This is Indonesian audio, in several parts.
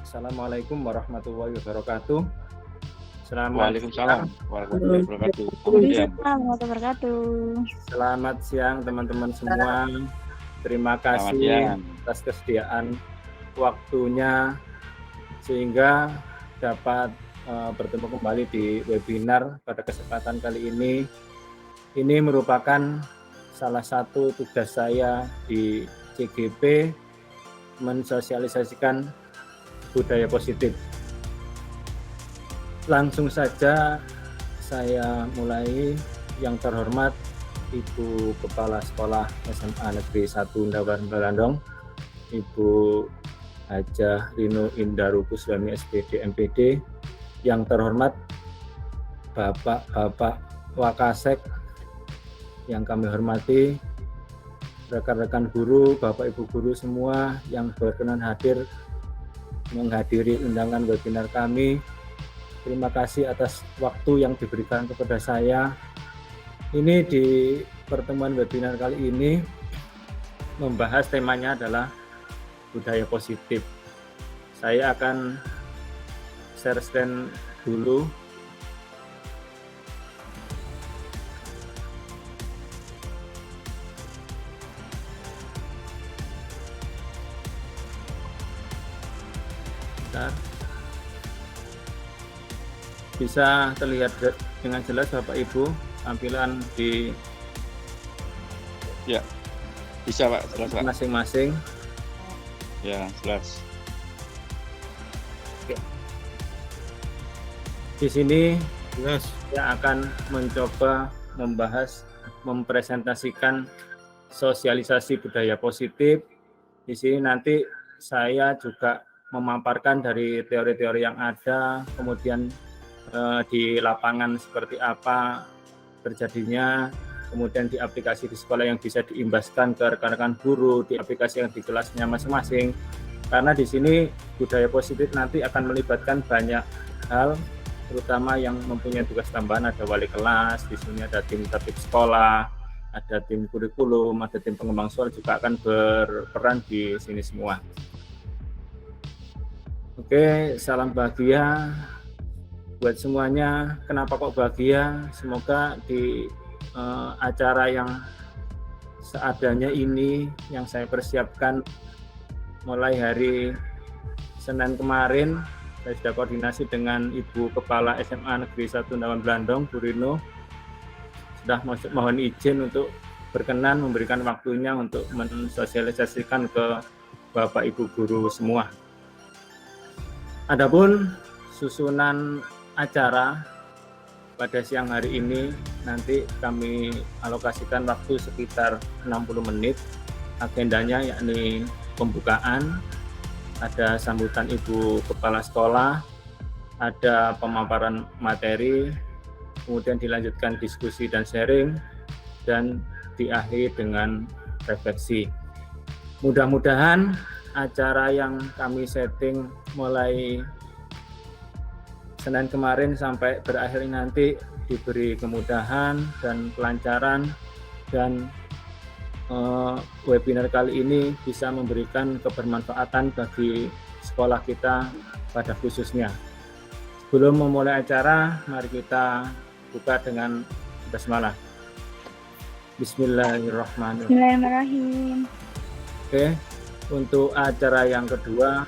Assalamualaikum warahmatullahi wabarakatuh. Selamat Waalaikumsalam siang. warahmatullahi wabarakatuh. Waalaikumsalam warahmatullahi wabarakatuh. Selamat siang teman-teman semua. Terima Selamat kasih siang. atas kesediaan waktunya sehingga dapat bertemu kembali di webinar pada kesempatan kali ini. Ini merupakan salah satu tugas saya di CGP mensosialisasikan budaya positif. Langsung saja saya mulai. Yang terhormat Ibu Kepala Sekolah SMA Negeri 1 Ndawan Blandong, Ibu Hajah Rino Indaru Kuswami SPD MPD. Yang terhormat Bapak-Bapak Wakasek yang kami hormati, rekan-rekan guru, Bapak Ibu guru semua yang berkenan hadir menghadiri undangan webinar kami. Terima kasih atas waktu yang diberikan kepada saya. Ini di pertemuan webinar kali ini membahas temanya adalah budaya positif. Saya akan share screen dulu. Bisa terlihat dengan jelas Bapak Ibu tampilan di Ya, bisa Pak, jelas Pak. masing-masing. Ya, jelas. Di sini saya akan mencoba membahas, mempresentasikan sosialisasi budaya positif. Di sini nanti saya juga memaparkan dari teori-teori yang ada, kemudian di lapangan seperti apa terjadinya, kemudian di aplikasi di sekolah yang bisa diimbaskan ke rekan-rekan guru, di aplikasi yang di kelasnya masing-masing. Karena di sini budaya positif nanti akan melibatkan banyak hal, terutama yang mempunyai tugas tambahan. Ada wali kelas, di sini ada tim tertib sekolah, ada tim kurikulum, ada tim pengembang soal juga akan berperan di sini semua. Oke, salam bahagia buat semuanya. Kenapa kok bahagia? Semoga di acara yang seadanya ini yang saya persiapkan mulai hari Senin kemarin, saya sudah koordinasi dengan Ibu Kepala SMA Negeri 1 Ndawan Blandong, Bu Rino, sudah mohon izin untuk berkenan memberikan waktunya untuk mensosialisasikan ke Bapak Ibu guru semua. Adapun susunan acara pada siang hari ini nanti kami alokasikan waktu sekitar 60 menit. Agendanya yakni pembukaan, ada sambutan Ibu Kepala Sekolah, ada pemaparan materi, kemudian dilanjutkan diskusi dan sharing, dan diakhiri dengan refleksi. Mudah-mudahan acara yang kami setting mulai Senin kemarin sampai berakhir nanti diberi kemudahan dan kelancaran, dan webinar kali ini bisa memberikan kebermanfaatan bagi sekolah kita pada khususnya. Sebelum memulai acara, mari kita buka dengan basmalah. Bismillahirrahmanirrahim. Bismillahirrahmanirrahim. Oke, untuk acara yang kedua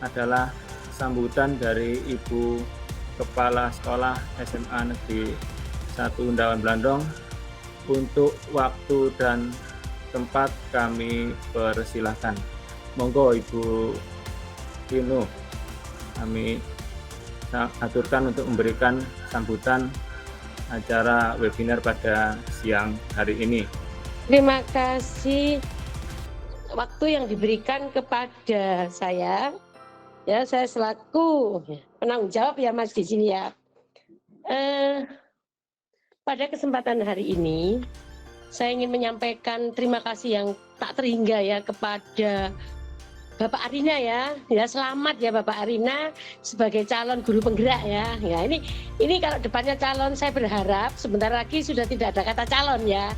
adalah sambutan dari Ibu Kepala Sekolah SMA Negeri 1 Ndawan Blandong. Untuk waktu dan tempat kami persilahkan. Monggo Ibu Rino, kami aturkan untuk memberikan sambutan acara webinar pada siang hari ini. Terima kasih waktu yang diberikan kepada saya. Ya, saya selaku penanggung jawab ya Mas di sini ya. Pada kesempatan hari ini, saya ingin menyampaikan terima kasih yang tak terhingga ya kepada Bapak Arina ya. Ya, selamat ya Bapak Arina sebagai calon guru penggerak ya. Ya, ini kalau depannya calon, saya berharap sebentar lagi sudah tidak ada kata calon ya.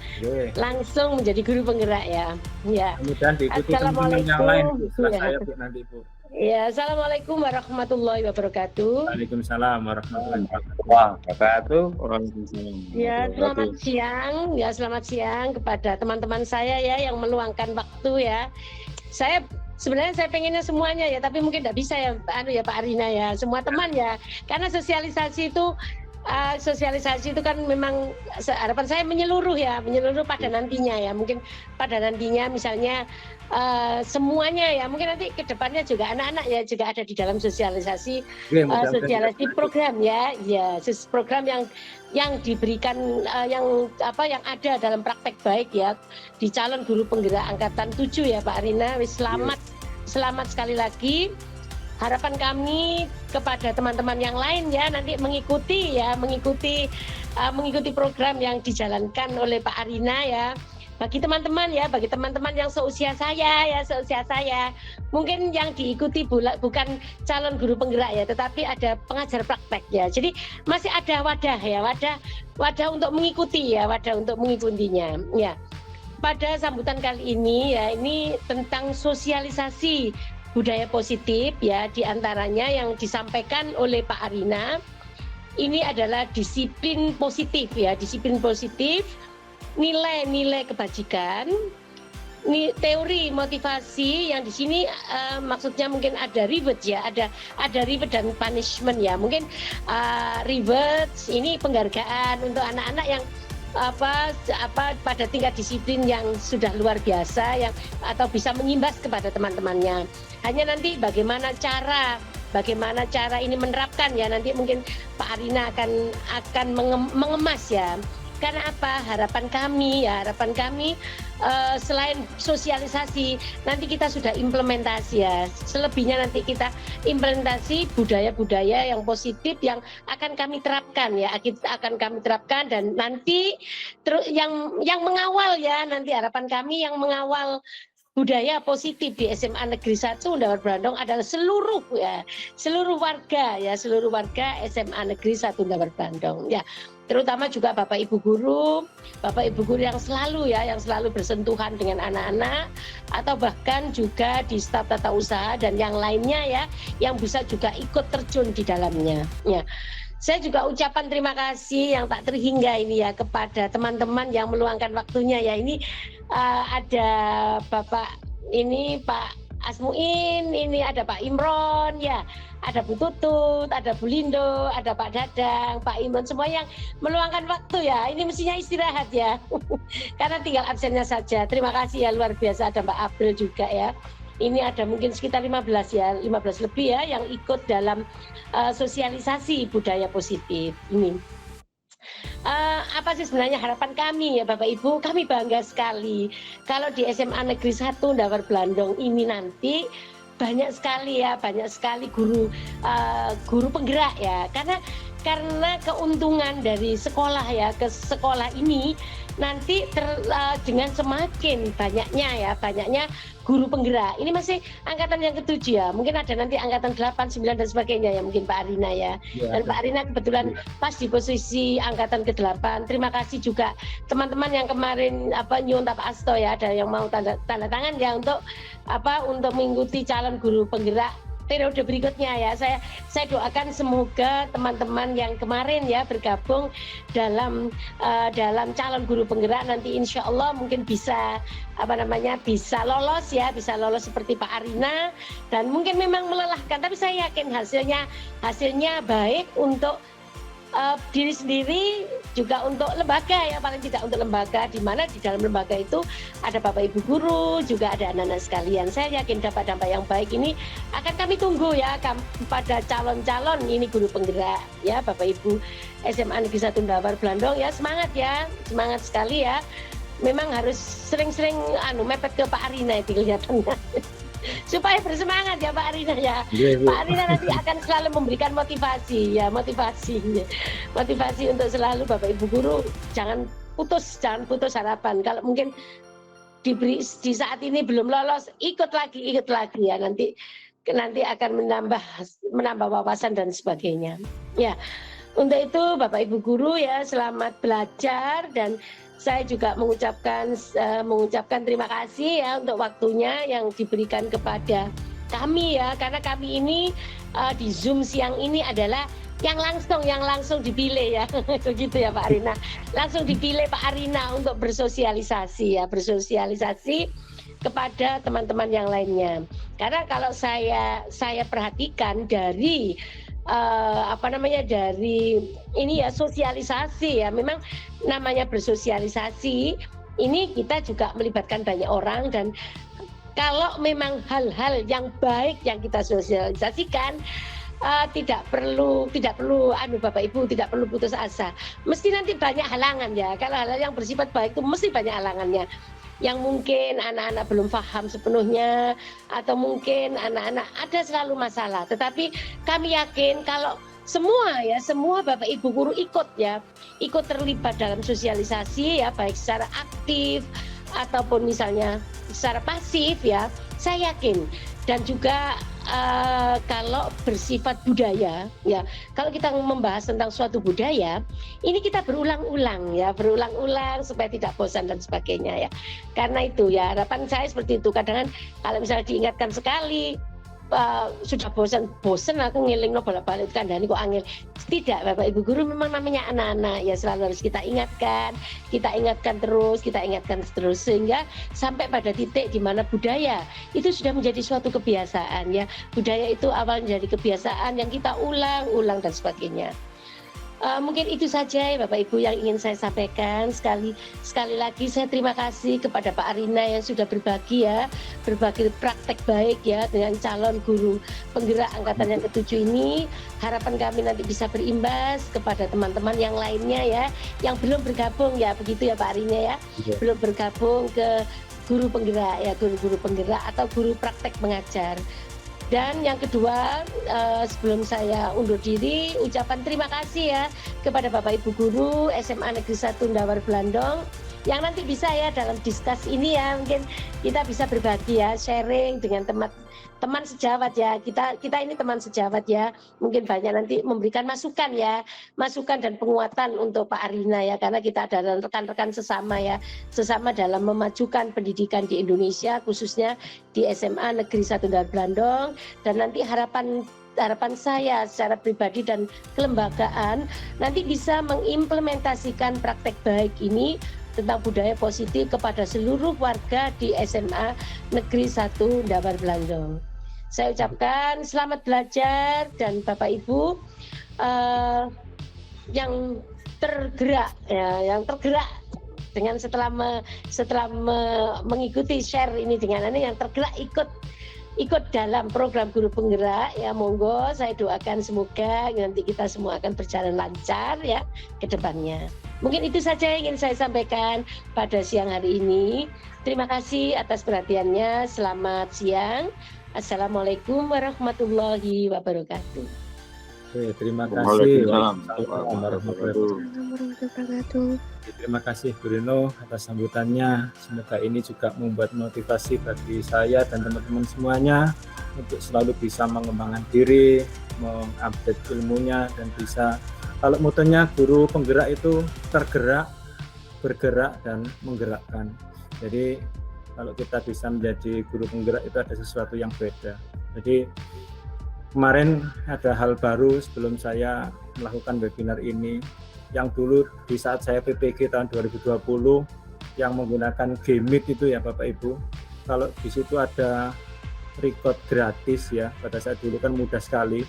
Langsung menjadi guru penggerak ya. Ya. Kemudian diikuti teman-teman yang lain setelah saya Bu nanti Bu. Ya, assalamualaikum warahmatullahi wabarakatuh. Waalaikumsalam warahmatullahi wabarakatuh. Wabarakatuh. Waalaikumsalam. Ya, selamat Wabarakatuh. siang. Ya, selamat siang kepada teman-teman saya ya yang meluangkan waktu ya. Saya sebenarnya saya pengennya semuanya ya, tapi mungkin tidak bisa ya, Pak Arina ya. Semua teman ya, karena sosialisasi itu kan memang harapan saya menyeluruh pada nantinya ya. Mungkin pada nantinya misalnya semuanya ya, mungkin nanti ke depannya juga anak-anak ya juga ada di dalam sosialisasi sosialisasi program ya, program yang diberikan yang ada dalam praktek baik ya di calon guru penggerak angkatan 7 ya Pak Arina. Selamat sekali lagi. Harapan kami kepada teman-teman yang lain ya nanti mengikuti program yang dijalankan oleh Pak Arina ya. Bagi teman-teman yang seusia saya, mungkin yang diikuti bukan calon guru penggerak ya, tetapi ada pengajar praktek ya. Jadi masih ada wadah untuk mengikuti ya, wadah untuk mengikutinya ya. Pada sambutan kali ini ya, ini tentang sosialisasi budaya positif ya, diantaranya yang disampaikan oleh Pak Arina ini adalah disiplin positif ya, nilai-nilai kebajikan, teori motivasi yang di sini maksudnya mungkin ada reward ya, ada reward dan punishment ya. Mungkin reward ini penghargaan untuk anak-anak yang pada tingkat disiplin yang sudah luar biasa yang atau bisa mengimbas kepada teman-temannya. Hanya nanti bagaimana cara ini menerapkan ya, nanti mungkin Pak Arina akan mengemas ya. Karena apa? Harapan kami selain sosialisasi nanti kita sudah implementasi ya. Selebihnya nanti kita implementasi budaya-budaya yang positif yang akan kami terapkan ya. Akan kami terapkan dan nanti yang mengawal ya, nanti harapan kami yang mengawal budaya positif di SMA Negeri 1 Undawar Brandong adalah seluruh warga SMA Negeri 1 Undawar Brandong ya, terutama juga Bapak Ibu guru yang selalu bersentuhan dengan anak-anak atau bahkan juga di staf tata usaha dan yang lainnya ya yang bisa juga ikut terjun di dalamnya ya. Saya juga ucapan terima kasih yang tak terhingga ini ya kepada teman-teman yang meluangkan waktunya ya. Ini ada Bapak ini Pak Asmuin, ini ada Pak Imron ya, ada Bu Tutut, ada Bu Lindo, ada Pak Dadang, Pak Imron, semua yang meluangkan waktu ya. Ini mestinya istirahat ya, karena tinggal absennya saja. Terima kasih ya, luar biasa. Ada Mbak April juga ya. Ini ada mungkin sekitar 15 lebih ya yang ikut dalam sosialisasi budaya positif ini. Apa sih sebenarnya harapan kami ya Bapak Ibu? Kami bangga sekali kalau di SMA Negeri 1 Undawar Brandong ini nanti banyak sekali guru penggerak ya, karena keuntungan dari sekolah ya ke sekolah ini nanti dengan semakin banyaknya guru penggerak. Ini masih angkatan yang ke-7 ya. Mungkin ada nanti angkatan 8, 9 dan sebagainya ya, mungkin Pak Arina ya. Dan Pak Arina kebetulan pas di posisi angkatan ke-8. Terima kasih juga teman-teman yang kemarin nyuwun Pak Asto ya, ada yang mau tanda tangan ya untuk mengikuti calon guru penggerak periode berikutnya ya. Saya doakan semoga teman-teman yang kemarin ya bergabung dalam calon guru penggerak nanti insya Allah mungkin bisa lolos seperti Pak Arina, dan mungkin memang melelahkan tapi saya yakin hasilnya baik untuk diri sendiri, juga untuk lembaga ya, paling tidak untuk lembaga, di mana di dalam lembaga itu ada Bapak Ibu guru, juga ada anak-anak sekalian. Saya yakin dampak-dampak yang baik ini akan kami tunggu ya pada calon-calon ini guru penggerak ya, Bapak Ibu SMA Negeri 1 Undawar Brandong ya. Semangat sekali ya. Memang harus sering-sering mepet ke Pak Arina itu kelihatannya. Supaya bersemangat ya Pak Arina ya. Pak Arina nanti akan selalu memberikan motivasi untuk selalu Bapak Ibu guru jangan putus harapan. Kalau mungkin di saat ini belum lolos, ikut lagi ya, nanti akan menambah wawasan dan sebagainya ya. Untuk itu Bapak Ibu guru ya, selamat belajar, dan saya juga mengucapkan terima kasih ya untuk waktunya yang diberikan kepada kami ya, karena kami ini di Zoom siang ini adalah yang langsung dipilih ya, begitu ya Pak Arina. Langsung dipilih Pak Arina untuk bersosialisasi kepada teman-teman yang lainnya. Karena kalau saya perhatikan dari dari ini ya sosialisasi ya, memang namanya bersosialisasi ini kita juga melibatkan banyak orang, dan kalau memang hal-hal yang baik yang kita sosialisasikan, tidak perlu Bapak Ibu tidak perlu putus asa. Mesti nanti banyak halangan ya. Kalau hal-hal yang bersifat baik itu mesti banyak halangannya. Yang mungkin anak-anak belum paham sepenuhnya, atau mungkin anak-anak ada selalu masalah. Tetapi kami yakin kalau semua Bapak Ibu guru ikut terlibat dalam sosialisasi ya, baik secara aktif ataupun misalnya secara pasif ya, saya yakin. Dan juga kalau bersifat budaya ya, kalau kita membahas tentang suatu budaya ini kita berulang-ulang supaya tidak bosan dan sebagainya ya. Karena itu ya harapan saya seperti itu. Kadang kalau misalnya diingatkan sekali sudah bosan aku ngelingno bolak-balik kandhani kok angel. Tidak, Bapak Ibu guru, memang namanya anak-anak ya, selalu harus kita ingatkan terus sehingga sampai pada titik di mana budaya itu sudah menjadi suatu kebiasaan ya. Budaya itu awal menjadi kebiasaan yang kita ulang dan sebagainya. Mungkin itu saja ya Bapak Ibu yang ingin saya sampaikan. Sekali lagi saya terima kasih kepada Pak Arina yang sudah berbagi praktek baik ya dengan calon guru penggerak angkatan yang ke-7 ini. Harapan kami nanti bisa berimbas kepada teman-teman yang lainnya ya, yang belum bergabung ya, begitu ya Pak Arina ya. Belum bergabung ke guru penggerak ya, guru-guru penggerak atau guru praktek mengajar. Dan yang kedua, sebelum saya undur diri, ucapan terima kasih ya kepada Bapak Ibu Guru SMA Negeri 1 Ndawar Blandong yang nanti bisa ya dalam diskus ini ya, mungkin kita bisa berbagi ya, sharing dengan teman sejawat ya, kita ini teman sejawat ya, mungkin banyak nanti memberikan masukan dan penguatan untuk Pak Arina ya, karena kita adalah rekan-rekan sesama dalam memajukan pendidikan di Indonesia, khususnya di SMA Negeri 1 Ndawar Blandong. Dan nanti harapan saya secara pribadi dan kelembagaan nanti bisa mengimplementasikan praktek baik ini tentang budaya positif kepada seluruh warga di SMA Negeri 1 Ndawar Blandong. Saya ucapkan selamat belajar, dan Bapak Ibu yang tergerak dengan setelah mengikuti share ini dengan yang tergerak ikut dalam program guru penggerak ya, monggo saya doakan semoga nanti kita semua akan berjalan lancar ya ke depannya. Mungkin itu saja yang ingin saya sampaikan pada siang hari ini. Terima kasih atas perhatiannya. Selamat siang. Assalamualaikum warahmatullahi wabarakatuh. Oke, terima kasih. Terima kasih Bruno atas sambutannya. Semoga ini juga membuat motivasi bagi saya dan teman-teman semuanya untuk selalu bisa mengembangkan diri, mengupdate ilmunya, dan bisa, kalau motonya guru penggerak itu tergerak, bergerak, dan menggerakkan. Jadi kalau kita bisa menjadi guru penggerak itu ada sesuatu yang beda. Jadi kemarin ada hal baru sebelum saya melakukan webinar ini, yang dulu di saat saya PPG tahun 2020 yang menggunakan Gmeet itu ya Bapak Ibu, kalau di situ ada record gratis ya, pada saat dulu kan mudah sekali,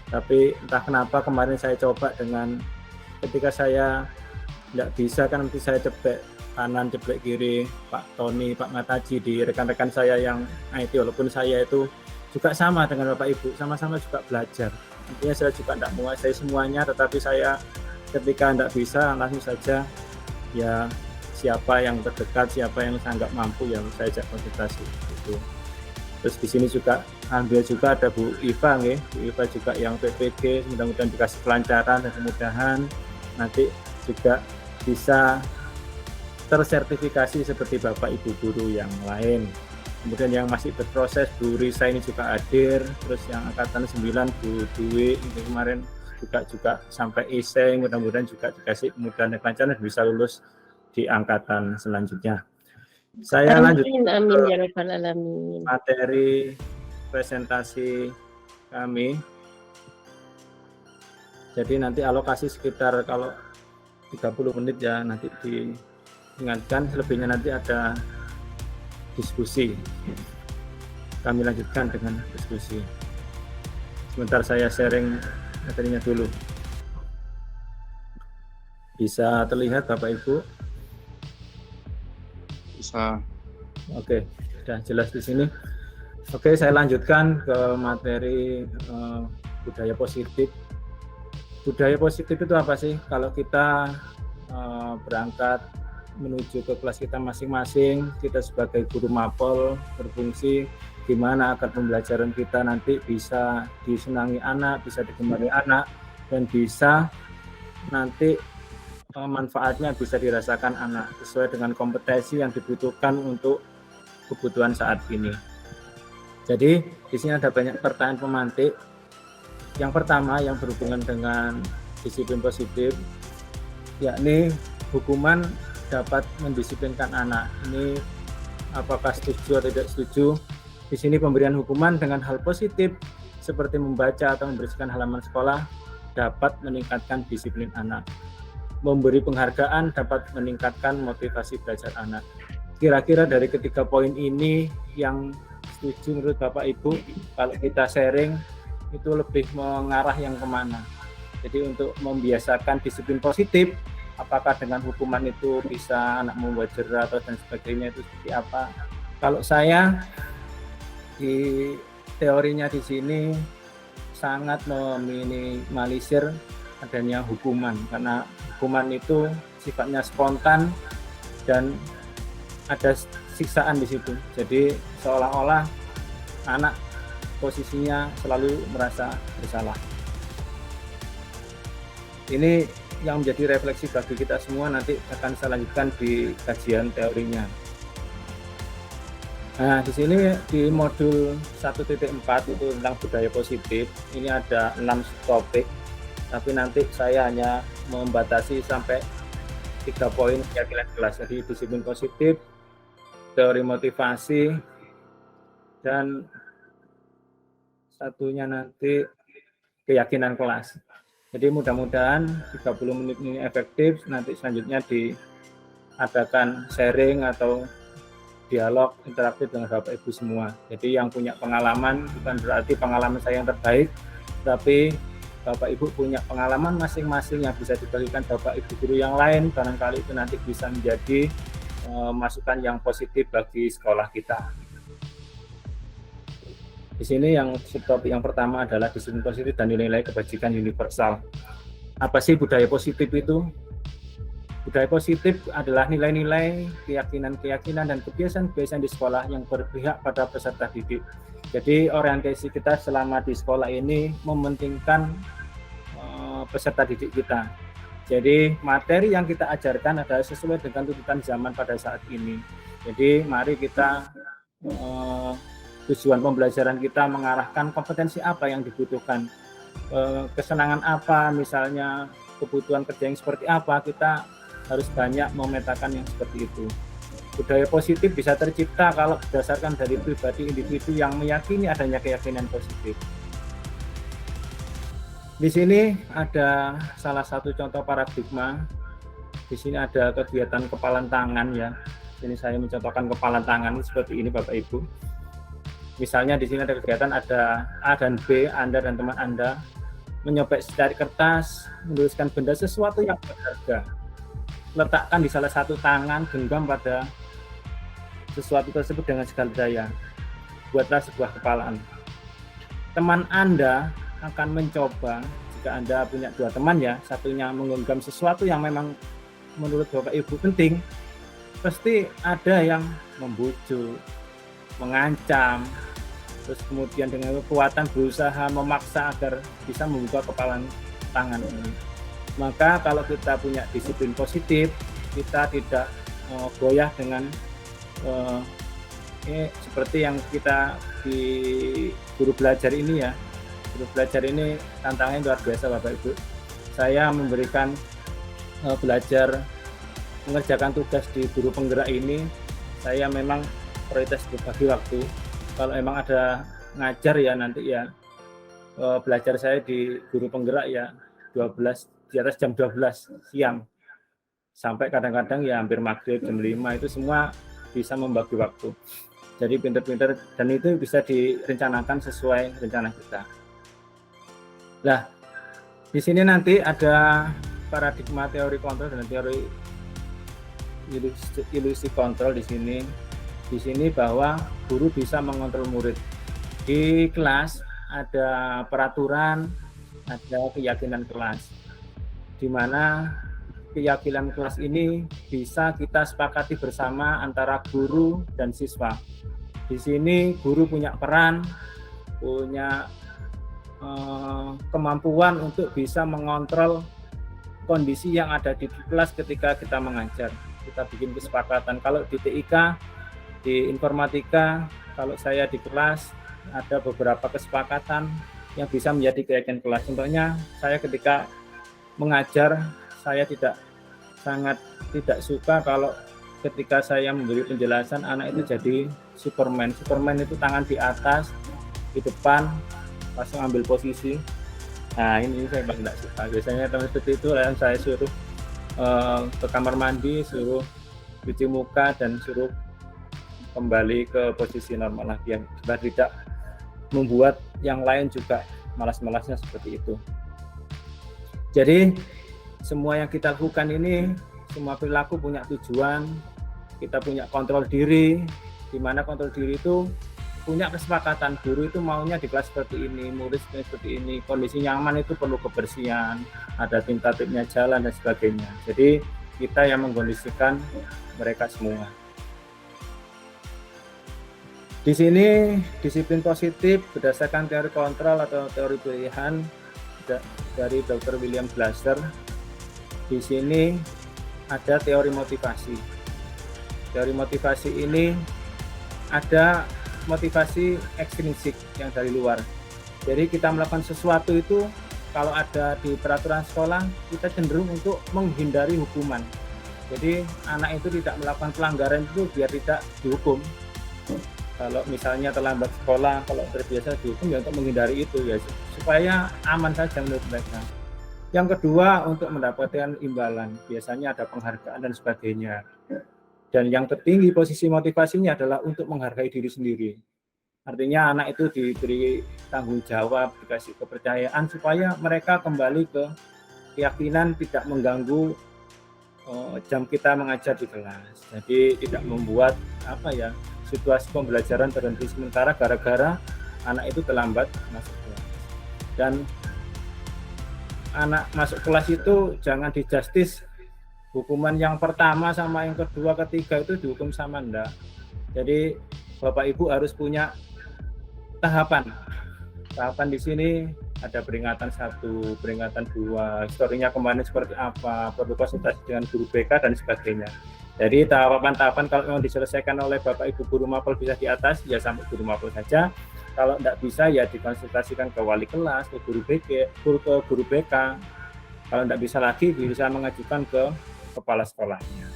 tapi entah kenapa kemarin saya coba dengan ketika saya tidak bisa kan nanti saya ceplek kanan, ceplek kiri, Pak Tony, Pak Mataji, di rekan-rekan saya yang IT, walaupun saya itu juga sama dengan Bapak Ibu, sama-sama juga belajar. Intinya saya juga tidak menguasai semuanya, tetapi saya ketika tidak bisa langsung saja ya siapa yang terdekat, siapa yang sangat mampu yang saya ajak konsultasi gitu. Terus di sini juga ambil juga ada Bu Iva nih, Bu Iva juga yang PPG, mudah-mudahan dikasih kelancaran dan kemudahan nanti juga bisa tersertifikasi seperti Bapak Ibu guru yang lain. Kemudian yang masih berproses, Bu Risa ini juga hadir, terus yang angkatan 9 Bu Dwi ini kemarin juga sampai iseng, mudah-mudahan juga dikasih kemudahan dan kelancaran bisa lulus di angkatan selanjutnya. Saya lanjut amin ya rabbal alamin. Materi presentasi kami. Jadi nanti alokasi sekitar kalau 30 menit ya, nanti diingatkan, selebihnya nanti ada diskusi. Kami lanjutkan dengan diskusi. Sebentar saya sharing materinya dulu. Bisa terlihat Bapak Ibu? Bisa. Oke, sudah jelas di sini. Oke, saya lanjutkan ke materi budaya positif. Budaya positif itu apa sih? Kalau kita berangkat menuju ke kelas kita masing-masing, kita sebagai guru mapel berfungsi gimana agar pembelajaran kita nanti bisa disenangi anak, bisa digemari anak, dan bisa nanti manfaatnya bisa dirasakan anak sesuai dengan kompetensi yang dibutuhkan untuk kebutuhan saat ini. Jadi di sini ada banyak pertanyaan pemantik. Yang pertama yang berhubungan dengan disiplin positif, yakni hukuman dapat mendisiplinkan anak. Ini apakah setuju atau tidak setuju? Di sini pemberian hukuman dengan hal positif seperti membaca atau membersihkan halaman sekolah dapat meningkatkan disiplin anak. Memberi penghargaan dapat meningkatkan motivasi belajar anak. Kira-kira dari ketiga poin ini yang setuju menurut Bapak Ibu, kalau kita sharing itu lebih mengarah yang kemana? Jadi untuk membiasakan disiplin positif, apakah dengan hukuman itu bisa anak membuat jerah atau dan sebagainya, itu seperti apa? Kalau saya di teorinya di sini sangat meminimalisir adanya hukuman, karena hukuman itu sifatnya spontan dan ada siksaan di situ. Jadi seolah-olah anak posisinya selalu merasa bersalah. Ini yang menjadi refleksi bagi kita semua, nanti akan saya lanjutkan di kajian teorinya. Nah, di sini di modul 1.4 itu tentang budaya positif, ini ada 6 topik, tapi nanti saya hanya membatasi sampai 3 poin keyakinan kelas. Jadi disiplin positif, teori motivasi, dan satunya nanti keyakinan kelas. Jadi mudah-mudahan 30 menit ini efektif. Nanti selanjutnya diadakan sharing atau dialog interaktif dengan Bapak Ibu semua. Jadi yang punya pengalaman bukan berarti pengalaman saya yang terbaik, tapi Bapak Ibu punya pengalaman masing-masing yang bisa dibagikan Bapak Ibu guru yang lain. Barangkali itu nanti bisa menjadi masukan yang positif bagi sekolah kita. Di sini yang subtopik yang pertama adalah disiplin positif dan nilai-nilai kebajikan universal. Apa sih budaya positif itu? Budaya positif adalah nilai-nilai, keyakinan-keyakinan, dan kebiasaan-kebiasaan di sekolah yang berpihak pada peserta didik. Jadi orientasi kita selama di sekolah ini mementingkan peserta didik kita. Jadi materi yang kita ajarkan adalah sesuai dengan tuntutan zaman pada saat ini. Jadi mari kita tujuan pembelajaran kita mengarahkan kompetensi apa yang dibutuhkan, kesenangan apa, misalnya kebutuhan kerja yang seperti apa, kita harus banyak memetakan yang seperti itu. Budaya positif bisa tercipta kalau berdasarkan dari pribadi individu yang meyakini adanya keyakinan positif. Di sini ada salah satu contoh paradigma. Di sini ada kegiatan kepalan tangan ya. Ini saya mencontohkan kepalan tangan seperti ini Bapak Ibu. Misalnya di sini ada kegiatan, ada A dan B, Anda dan teman Anda menyobek secari kertas, menuliskan benda sesuatu yang berharga. Letakkan di salah satu tangan, genggam pada sesuatu tersebut dengan segala daya. Buatlah sebuah kepalaan. Teman Anda akan mencoba, jika Anda punya 2 teman ya, satunya menggenggam sesuatu yang memang menurut Bapak Ibu penting, pasti ada yang membujuk, mengancam, terus kemudian dengan kekuatan berusaha memaksa agar bisa membuka kepalan tangan ini. Maka kalau kita punya disiplin positif, kita tidak goyah dengan seperti yang kita di guru belajar ini ya. Guru belajar ini tantangannya luar biasa Bapak Ibu. Saya memberikan belajar mengerjakan tugas di guru penggerak ini, saya memang prioritas berbagi waktu. Kalau memang ada ngajar ya nanti ya, belajar saya di guru penggerak ya 12 di atas jam 12 siang sampai kadang-kadang ya hampir maghrib jam 5 itu semua bisa membagi waktu. Jadi pinter-pinter dan itu bisa direncanakan sesuai rencana kita. Nah, di sini nanti ada paradigma teori kontrol dan teori ilusi kontrol di sini. Di sini bahwa guru bisa mengontrol murid. Di kelas ada peraturan, ada keyakinan kelas. Di mana keyakinan kelas ini bisa kita sepakati bersama antara guru dan siswa. Di sini guru punya peran, punya kemampuan untuk bisa mengontrol kondisi yang ada di kelas ketika kita mengajar. Kita bikin kesepakatan. Kalau di TIK, di informatika, kalau saya di kelas ada beberapa kesepakatan yang bisa menjadi keyakinan kelas. Contohnya saya ketika mengajar, saya sangat tidak suka kalau ketika saya memberi penjelasan anak itu jadi Superman. Superman itu tangan di atas, di depan, langsung ambil posisi. Nah ini saya tidak suka. Biasanya teman seperti itu yang saya suruh ke kamar mandi, suruh cuci muka dan suruh kembali ke posisi normal lagi, yang tidak membuat yang lain juga malas-malasnya seperti itu. Jadi semua yang kita lakukan ini, semua perilaku punya tujuan, kita punya kontrol diri, di mana kontrol diri itu punya kesepakatan. Guru itu maunya di kelas seperti ini, murid seperti ini, kondisi nyaman itu perlu kebersihan, ada tim-timnya jalan dan sebagainya. Jadi kita yang mengkondisikan mereka semua. Di sini disiplin positif berdasarkan teori kontrol atau teori pilihan dari Dr. William Glasser. Di sini ada teori motivasi. Teori motivasi ini ada motivasi ekstrinsik yang dari luar. Jadi kita melakukan sesuatu itu kalau ada di peraturan sekolah, kita cenderung untuk menghindari hukuman. Jadi anak itu tidak melakukan pelanggaran itu biar tidak dihukum. Kalau misalnya terlambat sekolah, kalau terbiasa dihukum ya untuk menghindari itu ya, supaya aman saja menurut mereka. Yang kedua untuk mendapatkan imbalan, biasanya ada penghargaan dan sebagainya. Dan yang tertinggi posisi motivasinya adalah untuk menghargai diri sendiri. Artinya anak itu diberi tanggung jawab, dikasih kepercayaan supaya mereka kembali ke keyakinan tidak mengganggu jam kita mengajar di kelas. Jadi tidak membuat situasi pembelajaran terhenti sementara gara-gara anak itu terlambat masuk kelas. Dan anak masuk kelas itu jangan dijustis hukuman yang pertama sama yang kedua, ketiga itu dihukum sama enggak. Jadi Bapak Ibu harus punya tahapan. Tahapan di sini ada peringatan 1, peringatan 2, historinya kemarin seperti apa, perlu konsultasi dengan guru BK dan sebagainya. Jadi tahapan-tahapan kalau memang diselesaikan oleh Bapak Ibu guru mapel bisa di atas, ya sampai guru mapel saja. Kalau tidak bisa ya dikonsultasikan ke wali kelas, ke guru BK. Kalau tidak bisa lagi bisa mengajukan ke kepala sekolahnya.